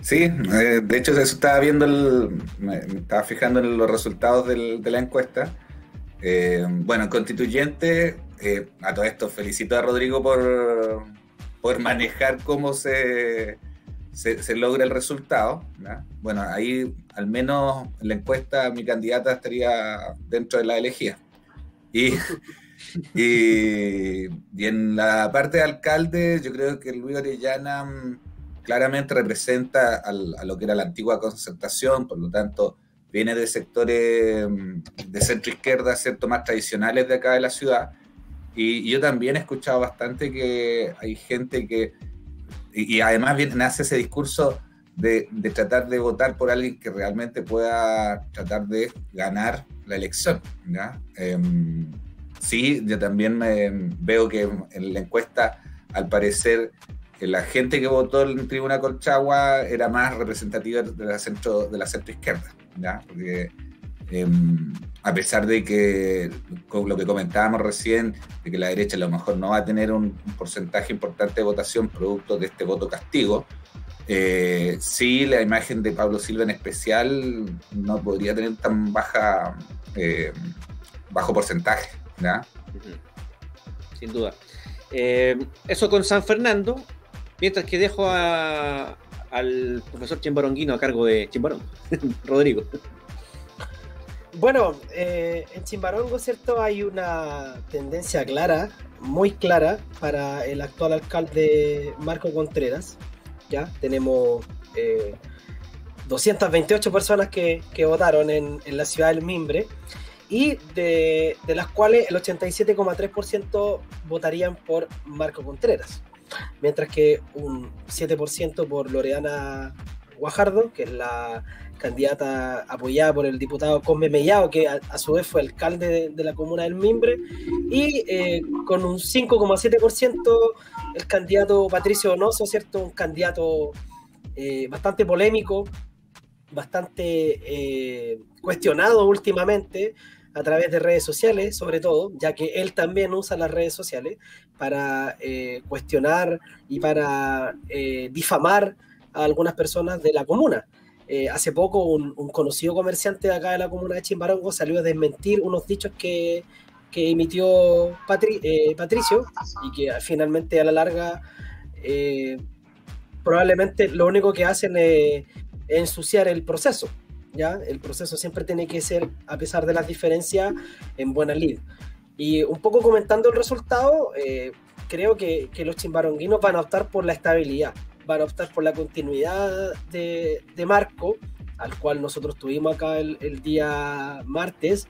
Sí, de hecho eso estaba viendo, me estaba fijando en los resultados de la encuesta. Bueno, constituyente, a todo esto felicito a Rodrigo por manejar cómo se logra el resultado, ¿no? Bueno, ahí al menos en la encuesta mi candidata estaría dentro de la elegida. Y en la parte de alcalde, yo creo que Luis Orellana claramente representa a lo que era la antigua concertación, por lo tanto viene de sectores de centro izquierda, ¿cierto?, más tradicionales de acá de la ciudad, y yo también he escuchado bastante que hay gente que, y además nace ese discurso de tratar de votar por alguien que realmente pueda tratar de ganar la elección, ¿ya? Sí, yo también veo que en la encuesta, al parecer, la gente que votó en Tribuna Colchagua era más representativa de la centro izquierda, ¿ya? Porque A pesar de que, con lo que comentábamos recién, de que la derecha a lo mejor no va a tener un porcentaje importante de votación producto de este voto castigo, sí, la imagen de Pablo Silva en especial no podría tener tan bajo porcentaje, ¿ya? Sin duda. Eso con San Fernando, mientras que dejo al profesor Chimbaronguino a cargo de Chimbarongo, Rodrigo. Bueno, en Chimbarongo, ¿cierto? Hay una tendencia clara, muy clara, para el actual alcalde Marco Contreras. Ya tenemos 228 personas que votaron en la ciudad del Mimbre, y de las cuales el 87,3% votarían por Marco Contreras, mientras que un 7% por Loredana Guajardo, que es la candidata apoyada por el diputado Cosme Mellado, que a su vez fue alcalde de la comuna del Mimbre, y con un 5,7% el candidato Patricio Donoso, ¿cierto? Un candidato bastante polémico, bastante cuestionado últimamente a través de redes sociales, sobre todo, ya que él también usa las redes sociales para cuestionar y para difamar a algunas personas de la comuna. Hace poco un conocido comerciante de acá de la comuna de Chimbarongo salió a desmentir unos dichos que emitió Patricio, y que finalmente a la larga probablemente lo único que hacen es ensuciar el proceso. ¿Ya? El proceso siempre tiene que ser, a pesar de las diferencias, en buena lid. Y un poco comentando el resultado, creo que los chimbaronguinos van a optar por la estabilidad, van a optar por la continuidad de Marco, al cual nosotros tuvimos acá el día martes,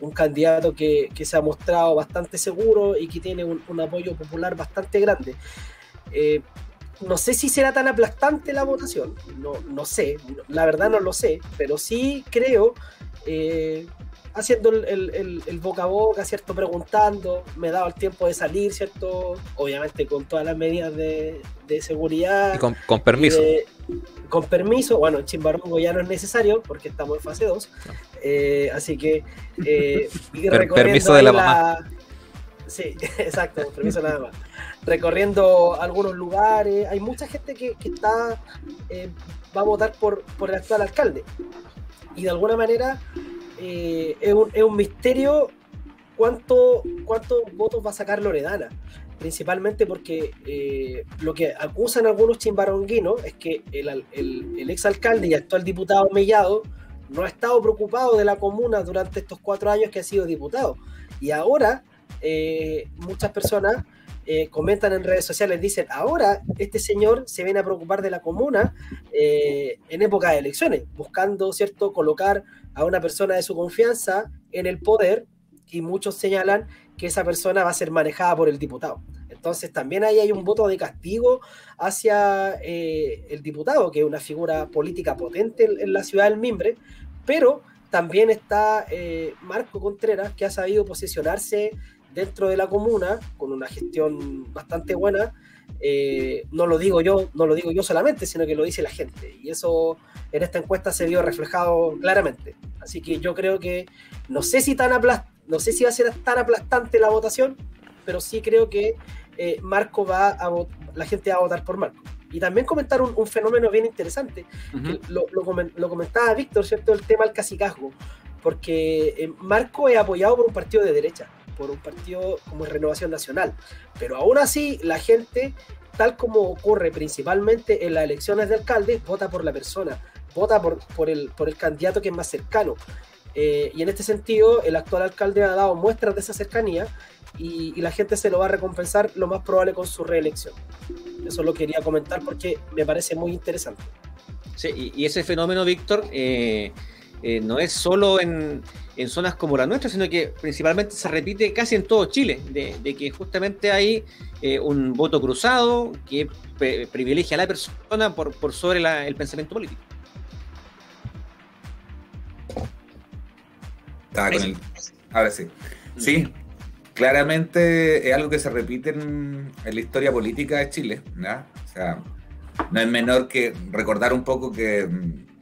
un candidato que se ha mostrado bastante seguro y que tiene un apoyo popular bastante grande. No sé si será tan aplastante la votación, no sé, la verdad no lo sé, pero sí creo, haciendo el boca a boca, ¿cierto? Preguntando, me he dado el tiempo de salir, ¿cierto? Obviamente con todas las medidas de seguridad. Y con permiso. Con permiso, bueno, en Chimbarongo ya no es necesario porque estamos en fase 2, así que... permiso de la mamá. Sí, exacto, permiso nada más. Recorriendo algunos lugares, hay mucha gente que está va a votar por el actual alcalde, y de alguna manera es un misterio cuántos votos va a sacar Loredana, principalmente porque lo que acusan algunos chimbaronguinos es que el exalcalde y actual diputado Mellado no ha estado preocupado de la comuna durante estos 4 años que ha sido diputado, y ahora muchas personas comentan en redes sociales, dicen, ahora este señor se viene a preocupar de la comuna en época de elecciones, buscando, ¿cierto?, colocar a una persona de su confianza en el poder, y muchos señalan que esa persona va a ser manejada por el diputado. Entonces también ahí hay un voto de castigo hacia el diputado, que es una figura política potente en la ciudad del Mimbre, pero también está Marco Contreras, que ha sabido posicionarse dentro de la comuna con una gestión bastante buena. No lo digo yo solamente, sino que lo dice la gente, y eso en esta encuesta se vio reflejado claramente. Así que yo creo que no sé si va a ser tan aplastante la votación, pero sí creo que la gente va a votar por Marco. Y también comentar un fenómeno bien interesante, que lo comentaba Víctor, ¿cierto? El tema del cacicazgo, porque Marco es apoyado por un partido de derecha, por un partido como Renovación Nacional, pero aún así la gente, tal como ocurre principalmente en las elecciones de alcalde, vota por la persona, vota por el candidato que es más cercano, y en este sentido el actual alcalde ha dado muestras de esa cercanía, y la gente se lo va a recompensar lo más probable con su reelección. Eso lo quería comentar porque me parece muy interesante. Sí, y ese fenómeno, Víctor, no es solo en zonas como la nuestra, sino que principalmente se repite casi en todo Chile, de que justamente hay un voto cruzado que privilegia a la persona por sobre el pensamiento político. Ahora sí. Sí, claramente es algo que se repite en la historia política de Chile, ¿no? O sea, no es menor que recordar un poco que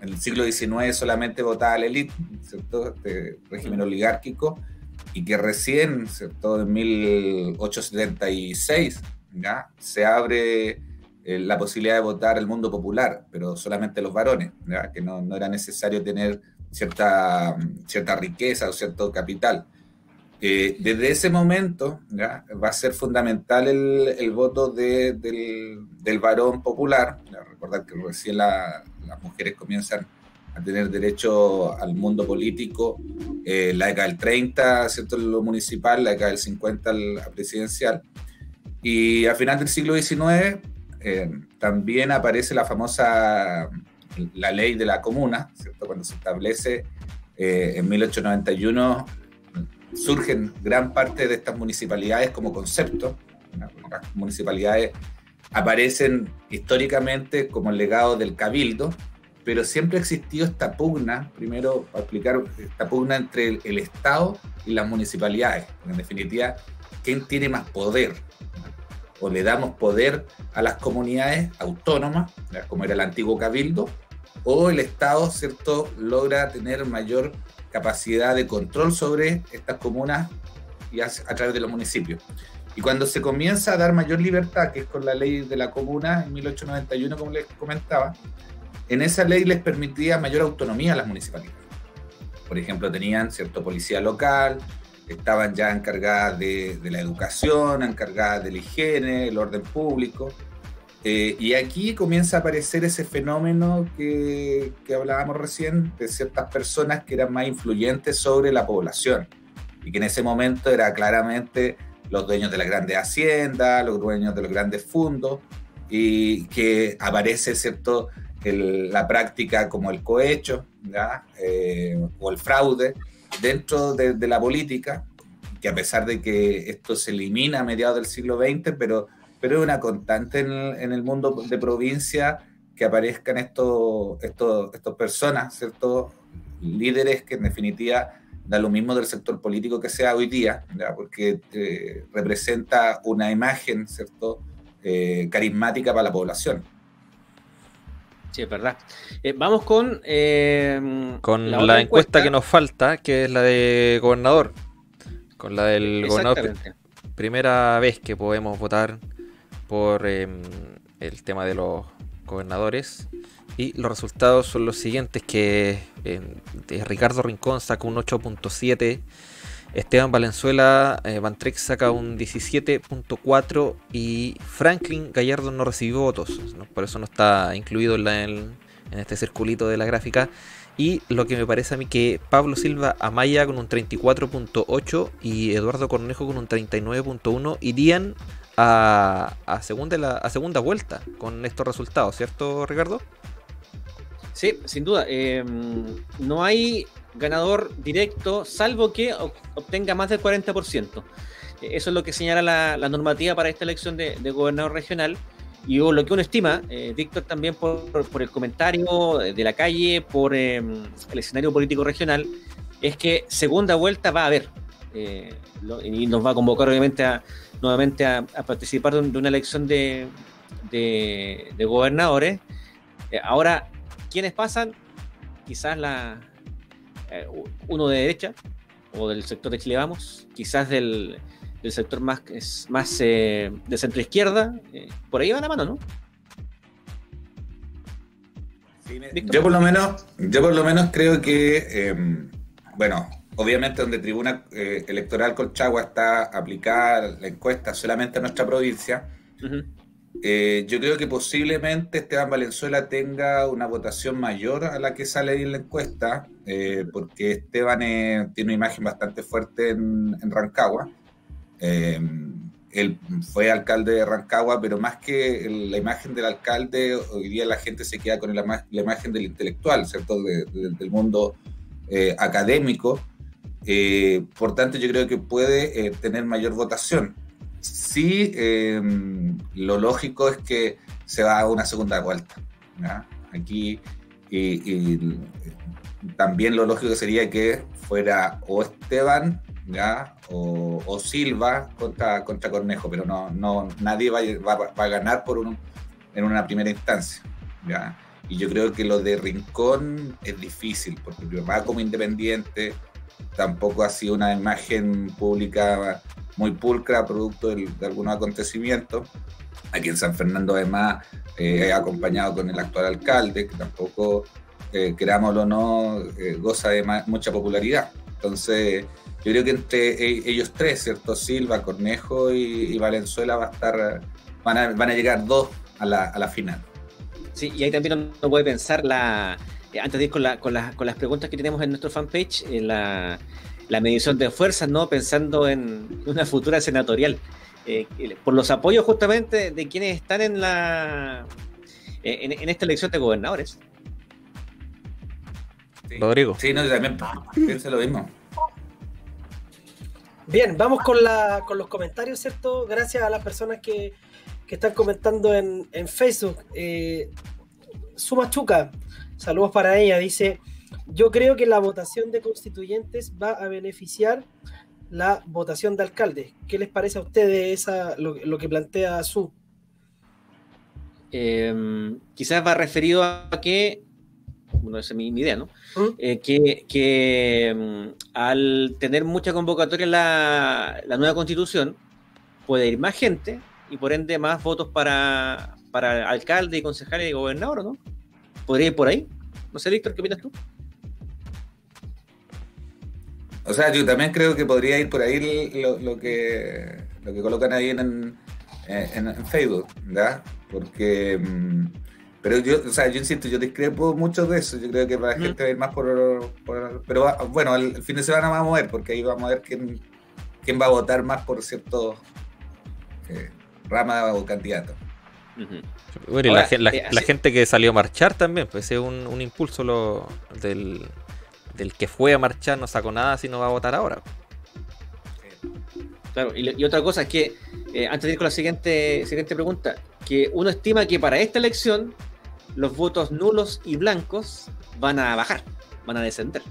en el siglo XIX solamente votaba la élite, ¿cierto? Este régimen oligárquico, y que recién, ¿cierto? En 1876, ¿ya? Se abre la posibilidad de votar el mundo popular, pero solamente los varones, ¿ya? Que no era necesario tener cierta riqueza o cierto capital. Desde ese momento, ¿ya? Va a ser fundamental el voto del varón popular. Recordar que recién las mujeres comienzan a tener derecho al mundo político, la década del 30, ¿cierto? Lo municipal, la década del 50, la presidencial. Y al final del siglo XIX también aparece la ley de la comuna, ¿cierto? Cuando se establece en 1891, surgen gran parte de estas municipalidades como concepto, ¿no? Las municipalidades aparecen históricamente como el legado del cabildo, pero siempre ha existido esta pugna, primero para explicar, esta pugna entre el Estado y las municipalidades. En definitiva, ¿quién tiene más poder? O le damos poder a las comunidades autónomas, como era el antiguo cabildo, o el Estado, ¿cierto?, logra tener mayor capacidad de control sobre estas comunas y a través de los municipios. Y cuando se comienza a dar mayor libertad, que es con la ley de la comuna en 1891, como les comentaba, en esa ley les permitía mayor autonomía a las municipalidades. Por ejemplo, tenían cierto policía local, estaban ya encargadas de la educación, encargadas de la higiene, el orden público. Y aquí comienza a aparecer ese fenómeno que hablábamos recién, de ciertas personas que eran más influyentes sobre la población, y que en ese momento era claramente los dueños de las grandes haciendas, los dueños de los grandes fondos, y que aparece, ¿cierto?, la práctica como el cohecho, ¿ya? O el fraude dentro de la política, que a pesar de que esto se elimina a mediados del siglo XX, pero es una constante en el mundo de provincia que aparezcan estos personas, ¿cierto?, líderes que en definitiva da lo mismo del sector político que sea hoy día, ¿ya? Porque representa una imagen, ¿cierto?, carismática para la población. Sí, es verdad. Vamos con la encuesta que nos falta, que es la de gobernador. Con la del gobernador. Primera vez que podemos votar por el tema de los gobernadores. Y los resultados son los siguientes, que Ricardo Rincón saca un 8.7, Esteban Valenzuela Vantrex saca un 17.4 y Franklin Gallardo no recibió votos, ¿no? Por eso no está incluido en este circulito de la gráfica. Y lo que me parece a mí que Pablo Silva Amaya con un 34.8 y Eduardo Cornejo con un 39.1 irían a segunda vuelta con estos resultados, ¿cierto, Ricardo? Sí, sin duda. No hay ganador directo, salvo que obtenga más del 40%. Eso es lo que señala la normativa para esta elección de gobernador regional. Y lo que uno estima, Víctor, también por el comentario de la calle, por el escenario político regional, es que segunda vuelta va a haber. Y nos va a convocar, obviamente, nuevamente a participar de una elección de gobernadores. Ahora, ¿quiénes pasan? Quizás uno de derecha o del sector de Chile Vamos, quizás del sector más de centro izquierda, por ahí va la mano, ¿no? Sí, yo por lo menos creo que bueno, obviamente donde Tribuna Electoral Colchagua está aplicada la encuesta solamente a nuestra provincia. Uh-huh. Yo creo que posiblemente Esteban Valenzuela tenga una votación mayor a la que sale ahí en la encuesta, porque Esteban tiene una imagen bastante fuerte en Rancagua. Él fue alcalde de Rancagua, pero más que la imagen del alcalde, hoy día la gente se queda con la imagen del intelectual, ¿cierto? Del mundo académico. Por tanto, yo creo que puede tener mayor votación. Sí, lo lógico es que se va a una segunda vuelta, ¿ya? Aquí y también lo lógico sería que fuera o Esteban, ¿ya? O Silva contra Cornejo, pero no nadie va a ganar en una primera instancia, ¿ya? Y yo creo que lo de Rincón es difícil, porque mi papá como independiente tampoco ha sido una imagen pública muy pulcra, producto de algunos acontecimientos. Aquí en San Fernando, además, he acompañado con el actual alcalde, que tampoco, querámoslo o no, goza de mucha popularidad. Entonces, yo creo que entre ellos tres, ¿cierto? Silva, Cornejo y Valenzuela van a llegar dos a la final. Sí, y ahí también uno puede pensar, antes de ir con las preguntas que tenemos en nuestro fanpage, la medición de fuerzas, ¿no? Pensando en una futura senatorial, por los apoyos justamente de quienes están en esta elección de gobernadores. Sí. Rodrigo. Sí, no, yo también pienso lo mismo. Bien, vamos con los comentarios, ¿cierto? Gracias a las personas que están comentando en Facebook. Sumachuca, saludos para ella, dice: yo creo que la votación de constituyentes va a beneficiar la votación de alcaldes. ¿Qué les parece a ustedes lo que plantea Su? Quizás va referido a que, bueno, esa es mi idea, ¿no? Que al tener mucha convocatoria la nueva constitución, puede ir más gente y por ende más votos para alcalde y concejales y gobernador, ¿no? ¿Podría ir por ahí? No sé, Víctor, ¿qué opinas tú? O sea, yo también creo que podría ir por ahí lo que colocan ahí en Facebook, ¿verdad? Porque, pero yo insisto, yo discrepo mucho de eso. Yo creo que para la gente va a ir más pero bueno, el fin de semana vamos a ver, porque ahí vamos a ver quién va a votar más por cierto rama o candidato. Bueno, y ahora, la gente que salió a marchar también, pues es un impulso del que fue a marchar, no sacó nada si no va a votar ahora. Claro, y otra cosa es que, antes de ir con la siguiente pregunta, que uno estima que para esta elección los votos nulos y blancos van a bajar, van a descender.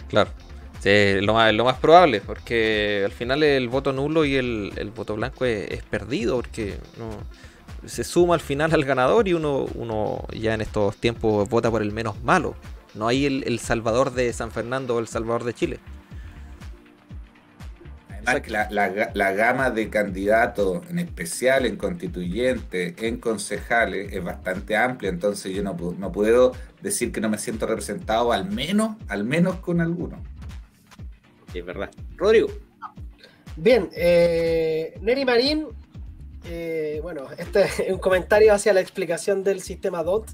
Claro, sí, lo más probable, porque al final el voto nulo y el voto blanco es perdido, porque no se suma al final al ganador y uno ya en estos tiempos vota por el menos malo. No hay el Salvador de San Fernando o el Salvador de Chile. Además que la gama de candidatos, en especial en constituyentes, en concejales, es bastante amplia, entonces yo no puedo decir que no me siento representado, al menos con alguno. Sí, es verdad. Rodrigo. Bien, Neri Marín, bueno, este es un comentario hacia la explicación del sistema DOT.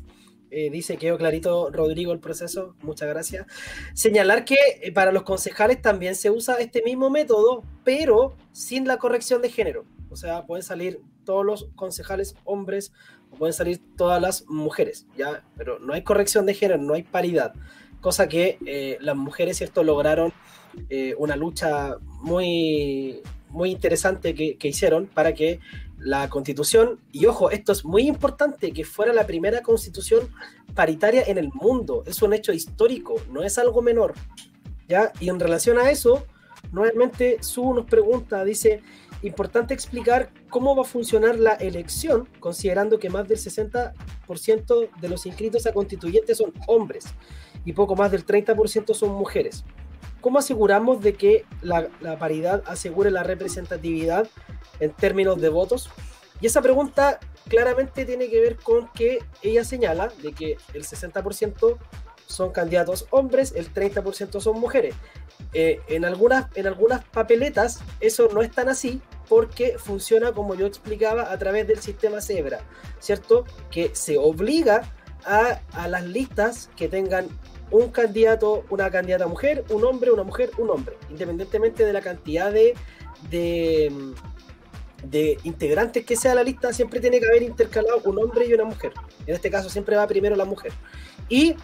Dice que quedó clarito, Rodrigo, el proceso, muchas gracias. Señalar que para los concejales también se usa este mismo método, pero sin la corrección de género. O sea, pueden salir todos los concejales hombres o pueden salir todas las mujeres, ¿ya? Pero no hay corrección de género, no hay paridad. Cosa que las mujeres, ¿cierto?, lograron una lucha muy, muy interesante que hicieron para que la constitución, y ojo, esto es muy importante, que fuera la primera constitución paritaria en el mundo. Es un hecho histórico, no es algo menor, ¿ya? Y en relación a eso, nuevamente Su nos pregunta, dice: importante explicar cómo va a funcionar la elección, considerando que más del 60% de los inscritos a constituyentes son hombres y poco más del 30% son mujeres. ¿Cómo aseguramos de que la paridad asegure la representatividad en términos de votos? Y esa pregunta claramente tiene que ver con que ella señala de que el 60% son candidatos hombres, el 30% son mujeres. En algunas papeletas eso no es tan así, porque funciona, como yo explicaba, a través del sistema Cebra, ¿cierto? Que se obliga a las listas que tengan un candidato, una candidata mujer, un hombre, una mujer, un hombre, independientemente de la cantidad de integrantes que sea la lista, siempre tiene que haber intercalado un hombre y una mujer. En este caso siempre va primero la mujer. Y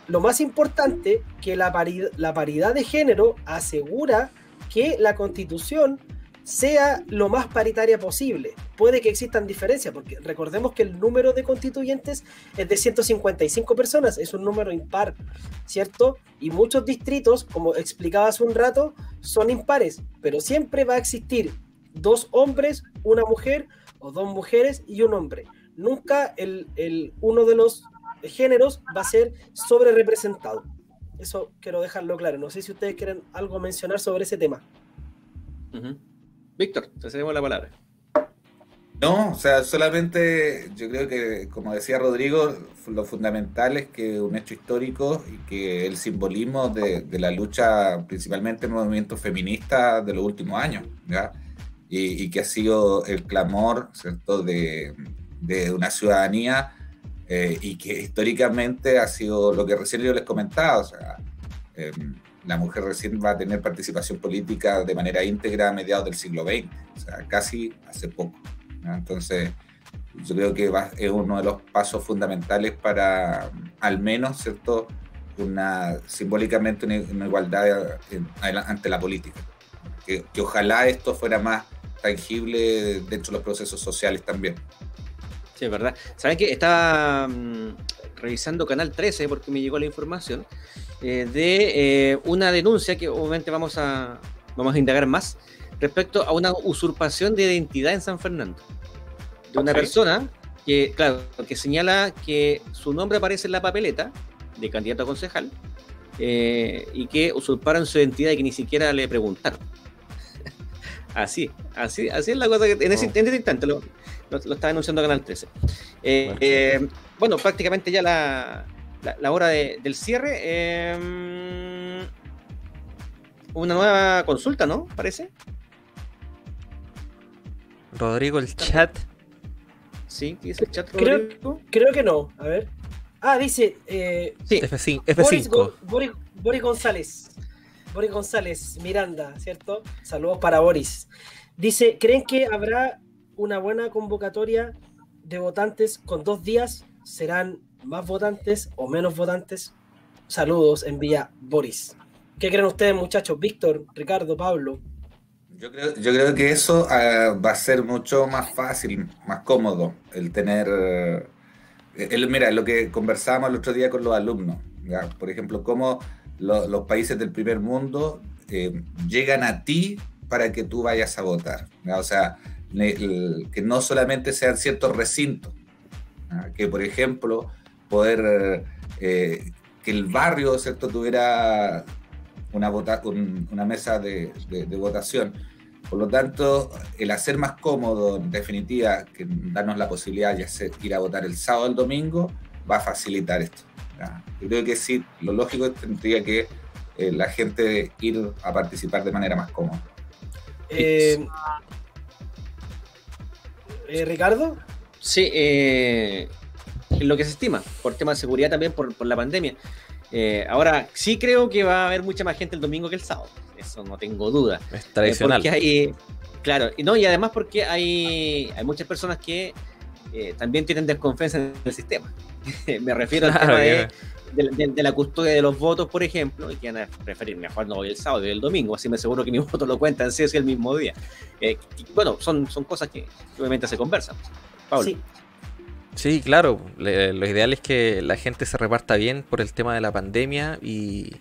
lo más importante, que la paridad de género asegura que la constitución sea lo más paritaria posible. Puede que existan diferencias, porque recordemos que el número de constituyentes es de 155 personas, es un número impar, ¿cierto? Y muchos distritos, como explicaba hace un rato, son impares, pero siempre va a existir 2 hombres, una mujer, o 2 mujeres y un hombre. nunca uno de los géneros va a ser sobre representado. Eso quiero dejarlo claro. No sé si ustedes quieren algo mencionar sobre ese tema. Víctor, te cedemos la palabra. No, o sea, solamente yo creo que, como decía Rodrigo, lo fundamental es que un hecho histórico y que el simbolismo de la lucha, principalmente en el movimiento feminista de los últimos años, ¿ya? Y que ha sido el clamor, ¿cierto?, de una ciudadanía y que históricamente ha sido lo que recién yo les comentaba, o sea, la mujer recién va a tener participación política de manera íntegra a mediados del siglo XX, o sea, casi hace poco. Entonces, yo creo que es uno de los pasos fundamentales para, al menos, ¿cierto?, simbólicamente una igualdad ante la política. Que ojalá esto fuera más tangible dentro de los procesos sociales también. Sí, es verdad. ¿Saben qué? Estaba revisando Canal 13 porque me llegó la información de una denuncia que obviamente vamos a indagar más respecto a una usurpación de identidad en San Fernando. De una persona que, claro, que señala que su nombre aparece en la papeleta de candidato a concejal y que usurparon su identidad y que ni siquiera le preguntaron. Así es la cosa que en ese instante lo está denunciando Canal 13. Bueno, prácticamente ya la hora del cierre. Una nueva consulta, ¿no? Parece. Rodrigo, el chat. Sí, ¿qué dice el chat, Rodrigo? Creo que no. A ver. Dice... sí. F5. Boris González. Boris González Miranda, ¿cierto? Saludos para Boris. Dice, ¿creen que habrá una buena convocatoria de votantes con 2 días? ¿Serán más votantes o menos votantes? Saludos, envía Boris. ¿Qué creen ustedes, muchachos? Víctor, Ricardo, Pablo. Yo creo que eso va a ser mucho más fácil, más cómodo, el tener... mira, lo que conversábamos el otro día con los alumnos, ¿ya? Por ejemplo, cómo los países del primer mundo llegan a ti para que tú vayas a votar, ¿ya? O sea, que no solamente sean ciertos recintos, ¿ya? Que por ejemplo poder que el barrio, ¿cierto?, tuviera una mesa de votación. Por lo tanto, el hacer más cómodo, en definitiva, que darnos la posibilidad de ir a votar el sábado o el domingo, va a facilitar esto, ¿ya? Yo creo que sí, lo lógico tendría que la gente ir a participar de manera más cómoda. ¿Ricardo? Sí, lo que se estima, por tema de seguridad también, por la pandemia. Ahora, sí creo que va a haber mucha más gente el domingo que el sábado. Eso no tengo duda. Es tradicional. Porque claro, y además porque hay muchas personas que también tienen desconfianza en el sistema. Me refiero al tema de la custodia de los votos, por ejemplo, y que van a preferir, mejor no voy el sábado y el domingo, así me aseguro que mi voto lo cuentan sí o sí el mismo día. Bueno, son cosas que obviamente se conversan. Pablo. Sí. Sí, claro, lo ideal es que la gente se reparta bien por el tema de la pandemia y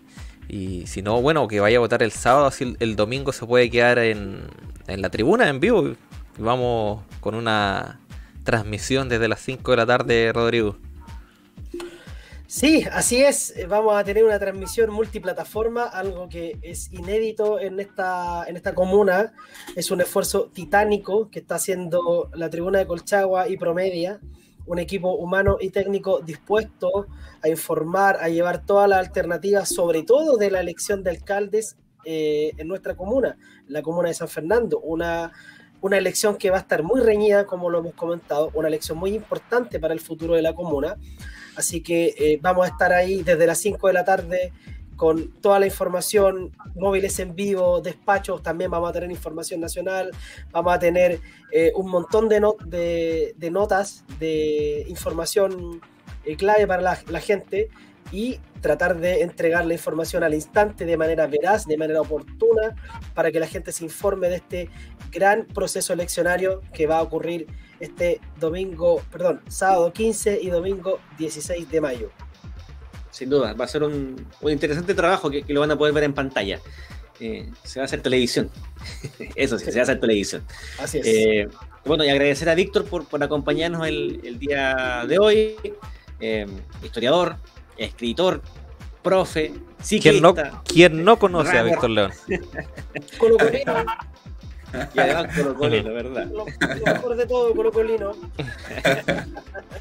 si no, bueno, que vaya a votar el sábado, así el domingo se puede quedar en la tribuna en vivo. Y vamos con una transmisión desde las 5 de la tarde, Rodrigo. Sí, así es. Vamos a tener una transmisión multiplataforma, algo que es inédito en esta comuna. Es un esfuerzo titánico que está haciendo la Tribuna de Colchagua y Promedia, un equipo humano y técnico dispuesto a informar, a llevar todas las alternativas, sobre todo de la elección de alcaldes en nuestra comuna, la comuna de San Fernando. Una elección que va a estar muy reñida, como lo hemos comentado, una elección muy importante para el futuro de la comuna. Así que vamos a estar ahí desde las 5 de la tarde con toda la información, móviles en vivo, despachos, también vamos a tener información nacional, vamos a tener un montón de notas, de información clave para la gente y tratar de entregar la información al instante de manera veraz, de manera oportuna, para que la gente se informe de este gran proceso eleccionario que va a ocurrir este sábado 15 y domingo 16 de mayo. Sin duda, va a ser un interesante trabajo que lo van a poder ver en pantalla. Se va a hacer televisión. Eso sí, se va a hacer televisión. Así es. Bueno, y agradecer a Víctor por acompañarnos el día de hoy. Historiador, escritor, profe, psiquiatra. ¿Quién no conoce a Víctor León? Colocolino. Y además colocolino, ¿verdad? Lo mejor de todo, colocolino.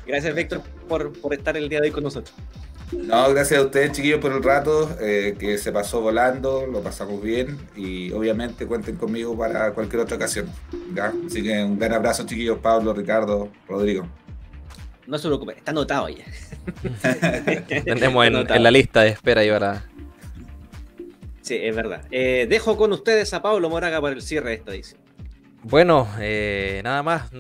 Gracias, Víctor, por estar el día de hoy con nosotros. No, gracias a ustedes, chiquillos, por el rato, que se pasó volando, lo pasamos bien y obviamente cuenten conmigo para cualquier otra ocasión. ¿Ya? Así que un gran abrazo, chiquillos, Pablo, Ricardo, Rodrigo. No se preocupen, está anotado ya. Tenemos en la lista de espera y ahora. Sí, es verdad. Dejo con ustedes a Pablo Moraga para el cierre de esta edición. Bueno, nada más,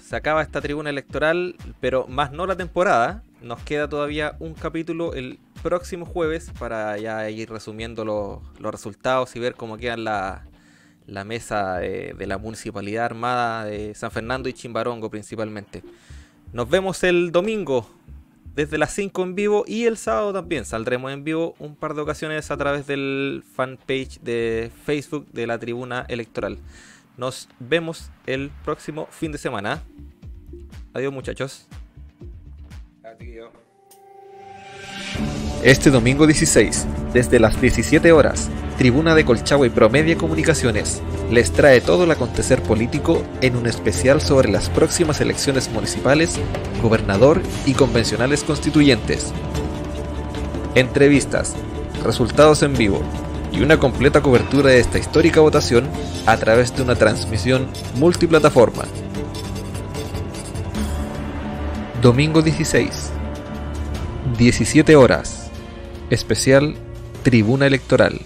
se acaba esta tribuna electoral, pero más no la temporada. Nos queda todavía un capítulo el próximo jueves para ya ir resumiendo los resultados y ver cómo quedan la mesa de la Municipalidad Armada de San Fernando y Chimbarongo principalmente. Nos vemos el domingo desde las 5 en vivo y el sábado también saldremos en vivo un par de ocasiones a través del fanpage de Facebook de la Tribuna Electoral. Nos vemos el próximo fin de semana. Adiós, muchachos. Este domingo 16, desde las 17 horas, Tribuna de Colchagua y Promedia Comunicaciones les trae todo el acontecer político en un especial sobre las próximas elecciones municipales, gobernador y convencionales constituyentes. Entrevistas, resultados en vivo y una completa cobertura de esta histórica votación a través de una transmisión multiplataforma. Domingo 16, 17 horas, especial Tribuna Electoral.